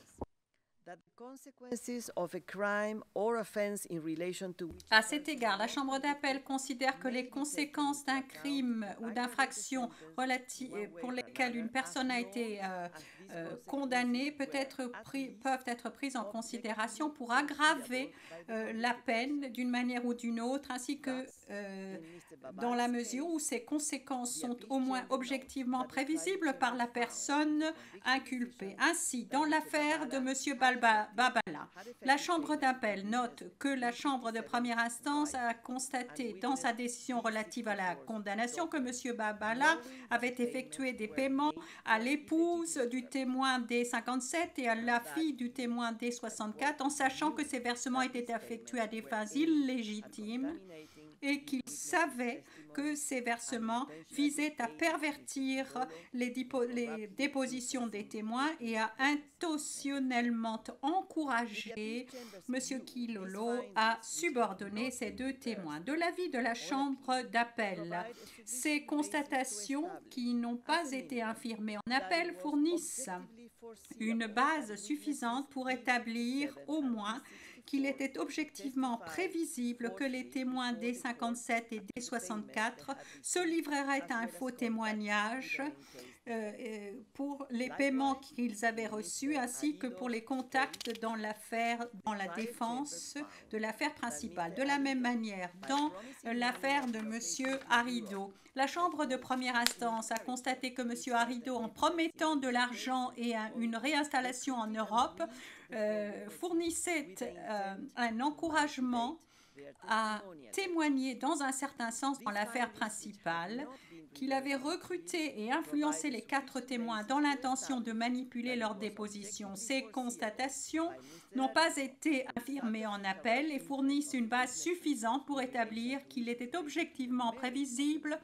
À cet égard, la Chambre d'appel considère que les conséquences d'un crime ou d'infraction pour lesquelles une personne a été condamnée peuvent être prises en considération pour aggraver la peine d'une manière ou d'une autre, ainsi que dans la mesure où ces conséquences sont au moins objectivement prévisibles par la personne inculpée. Ainsi, dans l'affaire de M. Babala, la Chambre d'appel note que la Chambre de première instance a constaté dans sa décision relative à la condamnation que M. Babala avait effectué des paiements à l'épouse du témoin D57 et à la fille du témoin D64 en sachant que ces versements étaient effectués à des fins illégitimes et qu'il savait que ces versements visaient à pervertir les dépositions des témoins et à intentionnellement encourager M. Kilolo à subordonner ces deux témoins. De l'avis de la Chambre d'appel, ces constatations qui n'ont pas été infirmées en appel fournissent une base suffisante pour établir au moins qu'il était objectivement prévisible que les témoins D57 et D64 se livreraient à un faux témoignage pour les paiements qu'ils avaient reçus ainsi que pour les contacts dans la défense de l'affaire principale. De la même manière, dans l'affaire de M. Arido, la Chambre de première instance a constaté que M. Arido, en promettant de l'argent et une réinstallation en Europe, fournissait un encouragement à témoigner dans un certain sens dans l'affaire principale, qu'il avait recruté et influencé les 4 témoins dans l'intention de manipuler leur déposition. Ces constatations n'ont pas été infirmées en appel et fournissent une base suffisante pour établir qu'il était objectivement prévisible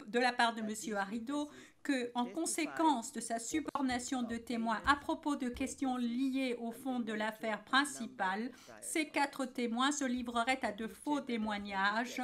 de la part de M. Arido que, en conséquence de sa subornation de témoins à propos de questions liées au fond de l'affaire principale, ces 4 témoins se livreraient à de faux témoignages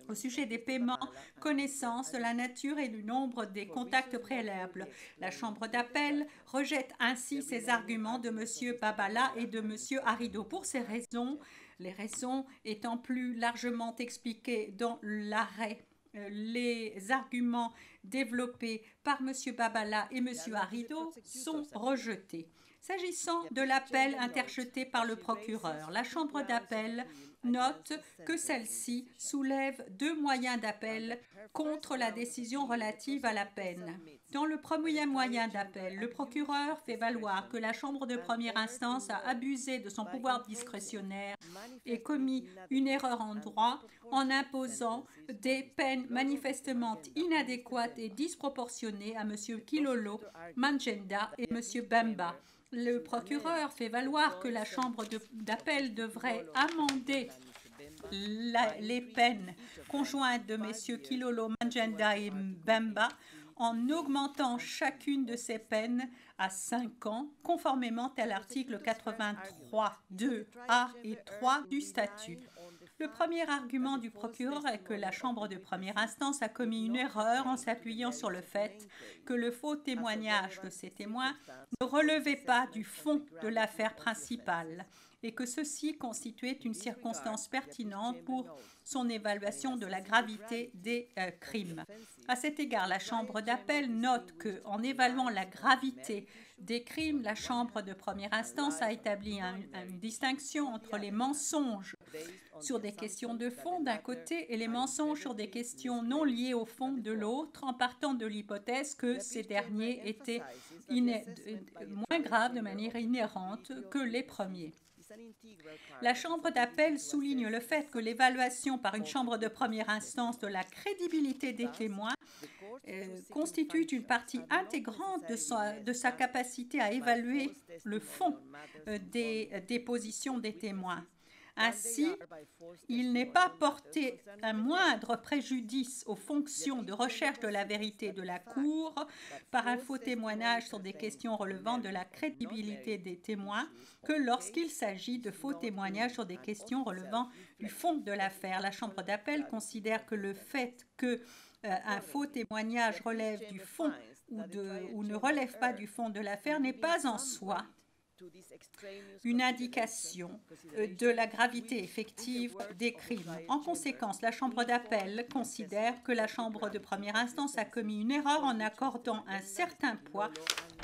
au sujet des paiements, connaissance de la nature et du nombre des contacts préalables. La Chambre d'appel rejette ainsi ces arguments de M. Babala et de M. Arido. Pour ces raisons, les raisons étant plus largement expliquées dans l'arrêt, les arguments développés par M. Babala et M. Arido sont rejetés. S'agissant de l'appel interjeté par le procureur, la Chambre d'appel note que celle-ci soulève 2 moyens d'appel contre la décision relative à la peine. Dans le premier moyen d'appel, le procureur fait valoir que la Chambre de première instance a abusé de son pouvoir discrétionnaire et commis une erreur en droit en imposant des peines manifestement inadéquates et disproportionnées à M. Kilolo, Manjenda et M. Bemba. Le procureur fait valoir que la Chambre d'appel devrait amender les peines conjointes de M. Kilolo, Manjenda et Bemba en augmentant chacune de ces peines à 5 ans, conformément à l'article 83.2a et 3 du statut. Le premier argument du procureur est que la Chambre de première instance a commis une erreur en s'appuyant sur le fait que le faux témoignage de ces témoins ne relevait pas du fond de l'affaire principale et que ceci constituait une circonstance pertinente pour son évaluation de la gravité des crimes. À cet égard, la Chambre d'appel note qu'en évaluant la gravité des crimes, la Chambre de première instance a établi une distinction entre les mensonges sur des questions de fond d'un côté et les mensonges sur des questions non liées au fond de l'autre, en partant de l'hypothèse que ces derniers étaient moins graves de manière inhérente que les premiers. La Chambre d'appel souligne le fait que l'évaluation par une chambre de première instance de la crédibilité des témoins constitue une partie intégrante de sa capacité à évaluer le fond des dépositions des témoins. Ainsi, il n'est pas porté un moindre préjudice aux fonctions de recherche de la vérité de la Cour par un faux témoignage sur des questions relevant de la crédibilité des témoins que lorsqu'il s'agit de faux témoignages sur des questions relevant du fond de l'affaire. La Chambre d'appel considère que le fait que un faux témoignage relève du fond ou ne relève pas du fond de l'affaire n'est pas en soi une indication de la gravité effective des crimes. En conséquence, la Chambre d'appel considère que la Chambre de première instance a commis une erreur en accordant un certain poids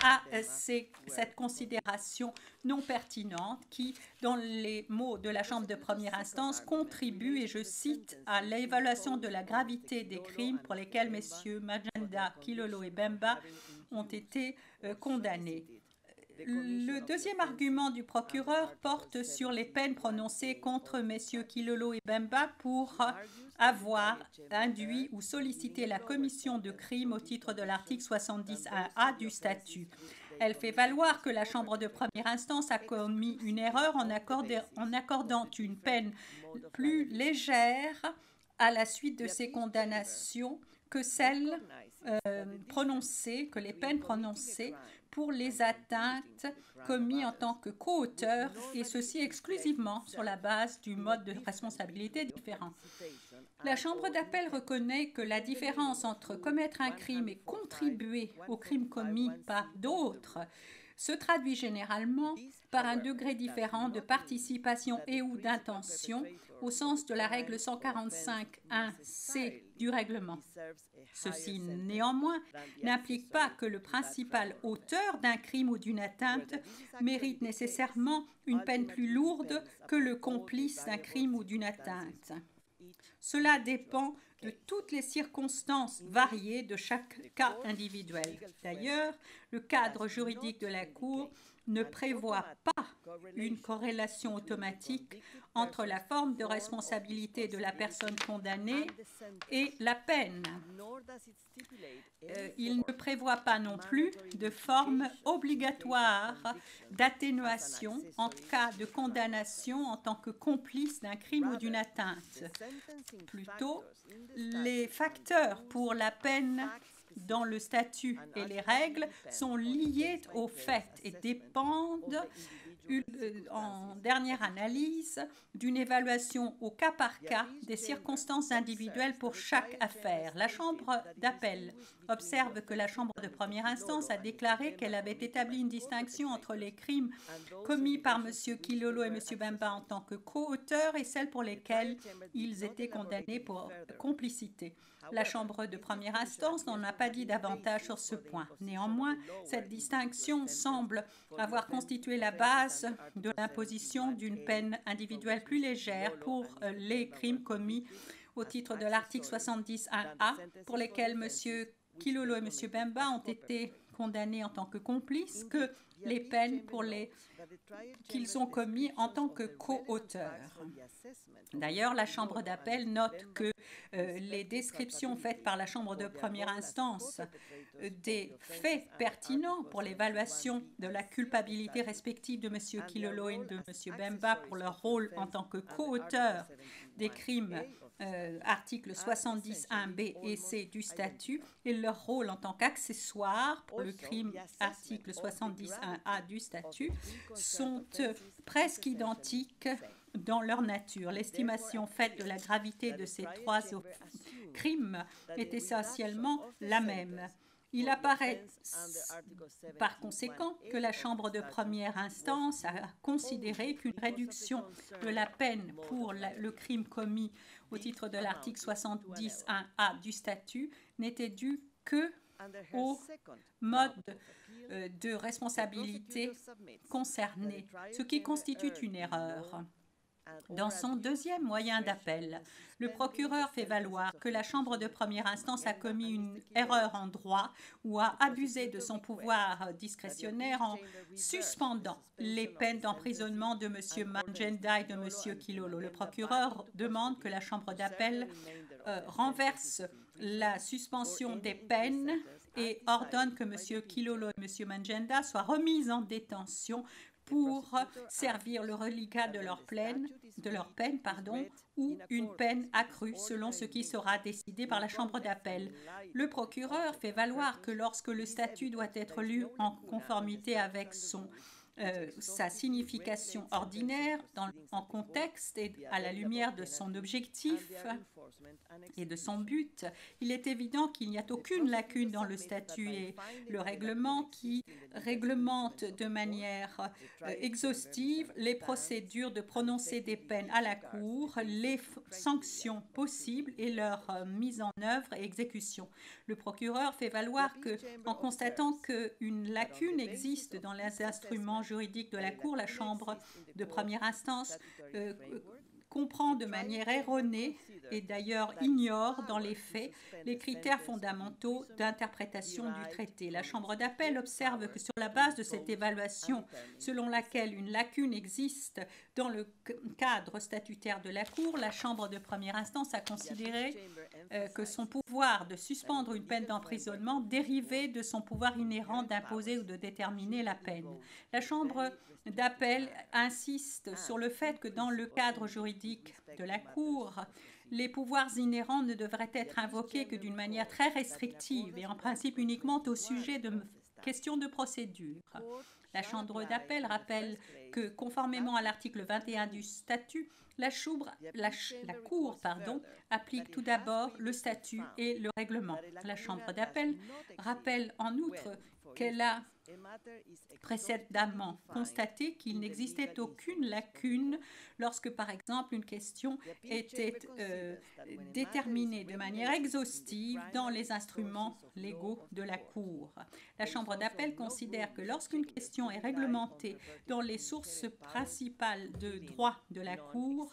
à cette considération non pertinente qui, dans les mots de la Chambre de première instance, contribue, et je cite, à l'évaluation de la gravité des crimes pour lesquels messieurs Majenda, Kilolo et Bemba ont été condamnés. Le deuxième argument du procureur porte sur les peines prononcées contre messieurs Kilolo et Bemba pour avoir induit ou sollicité la commission de crime au titre de l'article 70.1a du statut. Elle fait valoir que la Chambre de première instance a commis une erreur en accordant une peine plus légère à la suite de ces condamnations que celles prononcées, que les peines prononcées pour les atteintes commises en tant que co-auteur, et ceci exclusivement sur la base du mode de responsabilité différent. La Chambre d'appel reconnaît que la différence entre commettre un crime et contribuer au crime commis par d'autres se traduit généralement par un degré différent de participation et ou d'intention au sens de la règle 145.1c du règlement. Ceci, néanmoins, n'implique pas que le principal auteur d'un crime ou d'une atteinte mérite nécessairement une peine plus lourde que le complice d'un crime ou d'une atteinte. Cela dépend de toutes les circonstances variées de chaque cas individuel. D'ailleurs, le cadre juridique de la Cour ne prévoit pas une corrélation automatique entre la forme de responsabilité de la personne condamnée et la peine. Il ne prévoit pas non plus de forme obligatoire d'atténuation en cas de condamnation en tant que complice d'un crime ou d'une atteinte. Plutôt, les facteurs pour la peine dans le statut et les règles sont liés aux faits et dépendent, en dernière analyse, d'une évaluation au cas par cas des circonstances individuelles pour chaque affaire. La Chambre d'appel observe que la Chambre de première instance a déclaré qu'elle avait établi une distinction entre les crimes commis par M. Kilolo et M. Bemba en tant que co-auteurs et celles pour lesquelles ils étaient condamnés pour complicité. La Chambre de première instance n'en a pas dit davantage sur ce point. Néanmoins, cette distinction semble avoir constitué la base de l'imposition d'une peine individuelle plus légère pour les crimes commis au titre de l'article 70.1a, pour lesquels M. Kilolo et M. Bemba ont été condamnés en tant que complices, que les peines pour qu'ils ont commis en tant que co-auteurs. D'ailleurs, la Chambre d'appel note que les descriptions faites par la Chambre de première instance des faits pertinents pour l'évaluation de la culpabilité respective de M. Kilolo et de M. Bemba pour leur rôle en tant que co-auteurs des crimes articles 70.1b et c du statut et leur rôle en tant qu'accessoire pour le crime article 70.1a du statut sont presque identiques dans leur nature. L'estimation faite de la gravité de ces trois crimes est essentiellement la même. Il apparaît par conséquent que la Chambre de première instance a considéré qu'une réduction de la peine pour le crime commis au titre de l'article 70.1a du statut n'était due que au mode de responsabilité concerné, ce qui constitue une erreur. Dans son deuxième moyen d'appel, le procureur fait valoir que la Chambre de première instance a commis une erreur en droit ou a abusé de son pouvoir discrétionnaire en suspendant les peines d'emprisonnement de M. Manjenda et de M. Kilolo. Le procureur demande que la Chambre d'appel renverse la suspension des peines et ordonne que M. Kilolo et M. Manjenda soient remis en détention pour servir le reliquat de leur peine, ou une peine accrue selon ce qui sera décidé par la Chambre d'appel. Le procureur fait valoir que lorsque le statut doit être lu en conformité avec sa signification ordinaire, en contexte et à la lumière de son objectif et de son but, il est évident qu'il n'y a aucune lacune dans le statut et le règlement qui réglemente de manière exhaustive les procédures de prononcer des peines à la Cour, les sanctions possibles et leur mise en œuvre et exécution. Le procureur fait valoir que, en constatant qu'une lacune existe dans les instruments juridiques de la Cour, la Chambre de première instance comprend de manière erronée et d'ailleurs ignore dans les faits les critères fondamentaux d'interprétation du traité. La Chambre d'appel observe que sur la base de cette évaluation selon laquelle une lacune existe dans le cadre statutaire de la Cour, la Chambre de première instance a considéré que son pouvoir de suspendre une peine d'emprisonnement dérivait de son pouvoir inhérent d'imposer ou de déterminer la peine. La Chambre d'appel insiste sur le fait que dans le cadre juridique de la Cour, les pouvoirs inhérents ne devraient être invoqués que d'une manière très restrictive et en principe uniquement au sujet de questions de procédure. La Chambre d'appel rappelle que, conformément à l'article 21 du statut, la Cour applique tout d'abord le statut et le règlement. La Chambre d'appel rappelle en outre qu'elle a précédemment constaté qu'il n'existait aucune lacune lorsque, par exemple, une question était déterminée de manière exhaustive dans les instruments légaux de la Cour. La Chambre d'appel considère que lorsqu'une question est réglementée dans les sources principales de droit de la Cour,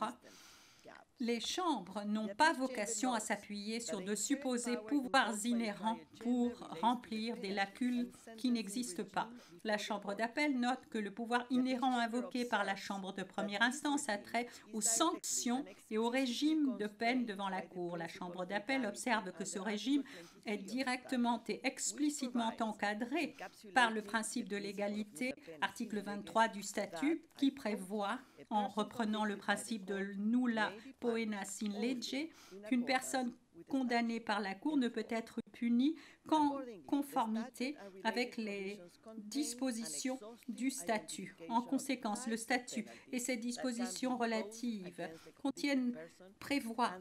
les chambres n'ont pas vocation à s'appuyer sur de supposés pouvoirs inhérents pour remplir des lacunes qui n'existent pas. La Chambre d'appel note que le pouvoir inhérent invoqué par la Chambre de première instance a trait aux sanctions et au régime de peine devant la Cour. La Chambre d'appel observe que ce régime est directement et explicitement encadré par le principe de l'égalité, article 23 du statut, qui prévoit, en reprenant le principe de nulla poena sin lege, qu'une personne condamnée par la Cour ne peut être punie qu'en conformité avec les dispositions du statut. En conséquence, le statut et ses dispositions relatives prévoient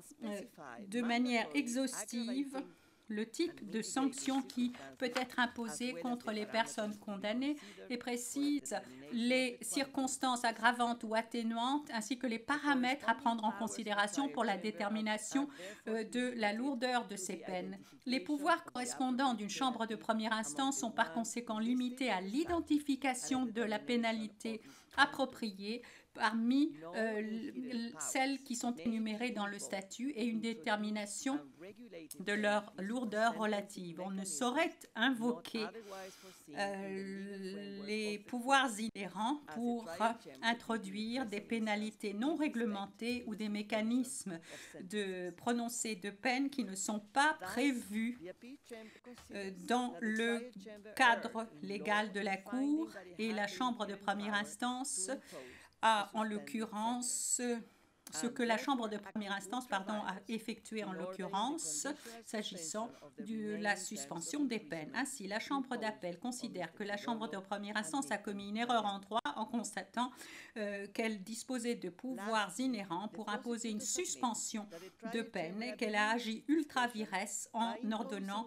de manière exhaustive le type de sanction qui peut être imposé contre les personnes condamnées et précise les circonstances aggravantes ou atténuantes ainsi que les paramètres à prendre en considération pour la détermination de la lourdeur de ces peines. Les pouvoirs correspondants d'une chambre de première instance sont par conséquent limités à l'identification de la pénalité appropriée parmi celles qui sont énumérées dans le statut et une détermination de leur lourdeur relative. On ne saurait invoquer les pouvoirs inhérents pour introduire des pénalités non réglementées ou des mécanismes de prononcé de peine qui ne sont pas prévus dans le cadre légal de la Cour, et la Chambre de première instance a en l'occurrence ce que la Chambre de première instance a effectué en l'occurrence s'agissant de la suspension des peines. Ainsi, la Chambre d'appel considère que la Chambre de première instance a commis une erreur en droit en constatant qu'elle disposait de pouvoirs inhérents pour imposer une suspension de peine et qu'elle a agi ultra vires en ordonnant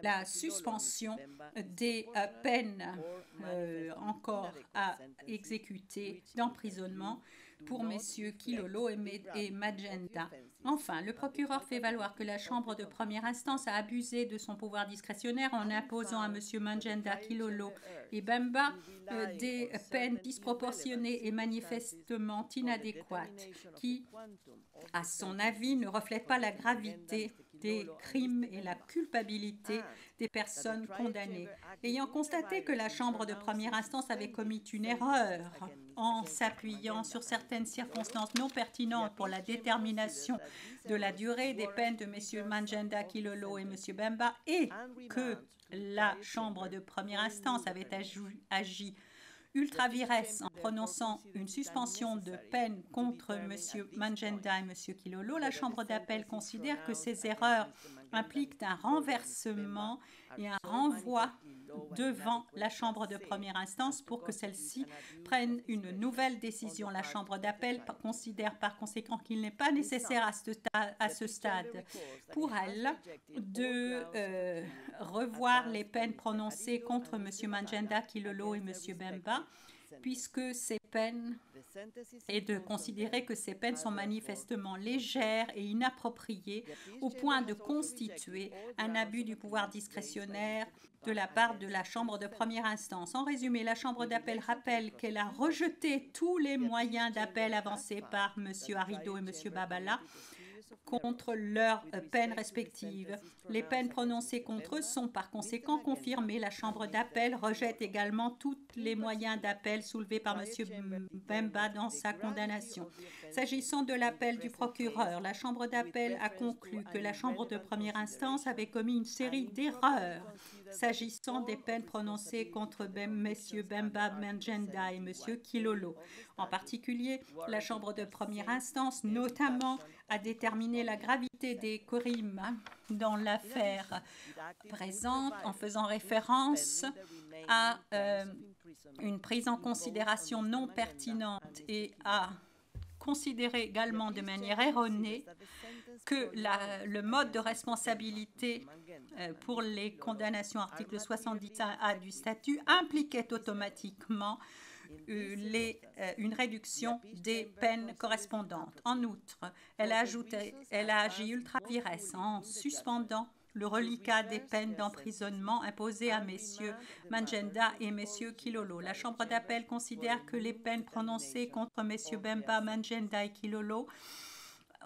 la suspension des peines encore à exécuter d'emprisonnement pour messieurs Kilolo et Magenta. Enfin, le procureur fait valoir que la Chambre de première instance a abusé de son pouvoir discrétionnaire en imposant à messieurs Magenta, Kilolo et Bemba des peines disproportionnées et manifestement inadéquates qui, à son avis, ne reflètent pas la gravité des crimes et la culpabilité des personnes condamnées. Ayant constaté que la Chambre de première instance avait commis une erreur en s'appuyant sur certaines circonstances non pertinentes pour la détermination de la durée des peines de messieurs Magenta, Kilolo et monsieur Bemba, et que la Chambre de première instance avait agi ultra vires en prononçant une suspension de peine contre M. Magenta et M. Kilolo, la Chambre d'appel considère que ces erreurs impliquent un renversement et un renvoi devant la Chambre de première instance pour que celle-ci prenne une nouvelle décision. La Chambre d'appel considère par conséquent qu'il n'est pas nécessaire à ce stade pour elle de revoir les peines prononcées contre M. Magenta, Kilolo et M. Bemba, puisque ces peines et de considérer que ces peines sont manifestement légères et inappropriées au point de constituer un abus du pouvoir discrétionnaire de la part de la Chambre de première instance. En résumé, la Chambre d'appel rappelle qu'elle a rejeté tous les moyens d'appel avancés par M. Arido et M. Babala contre leurs peines respectives. Les peines prononcées contre eux sont par conséquent confirmées. La Chambre d'appel rejette également tous les moyens d'appel soulevés par M. Bemba dans sa condamnation. S'agissant de l'appel du procureur, la Chambre d'appel a conclu que la Chambre de première instance avait commis une série d'erreurs s'agissant des peines prononcées contre M. Bemba, Magenta et M. Kilolo. En particulier, la Chambre de première instance, notamment, a déterminé la gravité des crimes dans l'affaire présente en faisant référence à une prise en considération non pertinente et à considérer également de manière erronée que le mode de responsabilité pour les condamnations article 71A du statut impliquait automatiquement une réduction des peines correspondantes. En outre, elle a agi ultra vires en suspendant le reliquat des peines d'emprisonnement imposées à messieurs Magenta et messieurs Kilolo. La Chambre d'appel considère que les peines prononcées contre messieurs Bemba, Magenta et Kilolo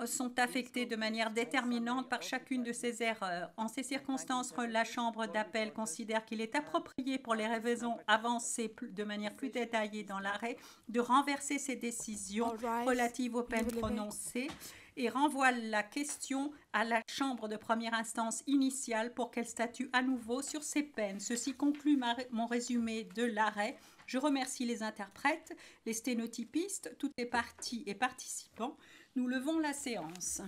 sont affectées de manière déterminante par chacune de ces erreurs. En ces circonstances, la Chambre d'appel considère qu'il est approprié pour les raisons avancées de manière plus détaillée dans l'arrêt de renverser ces décisions relatives aux peines prononcées et renvoie la question à la Chambre de première instance initiale pour qu'elle statue à nouveau sur ces peines. Ceci conclut mon résumé de l'arrêt. Je remercie les interprètes, les sténotypistes, toutes les parties et participants. Nous levons la séance.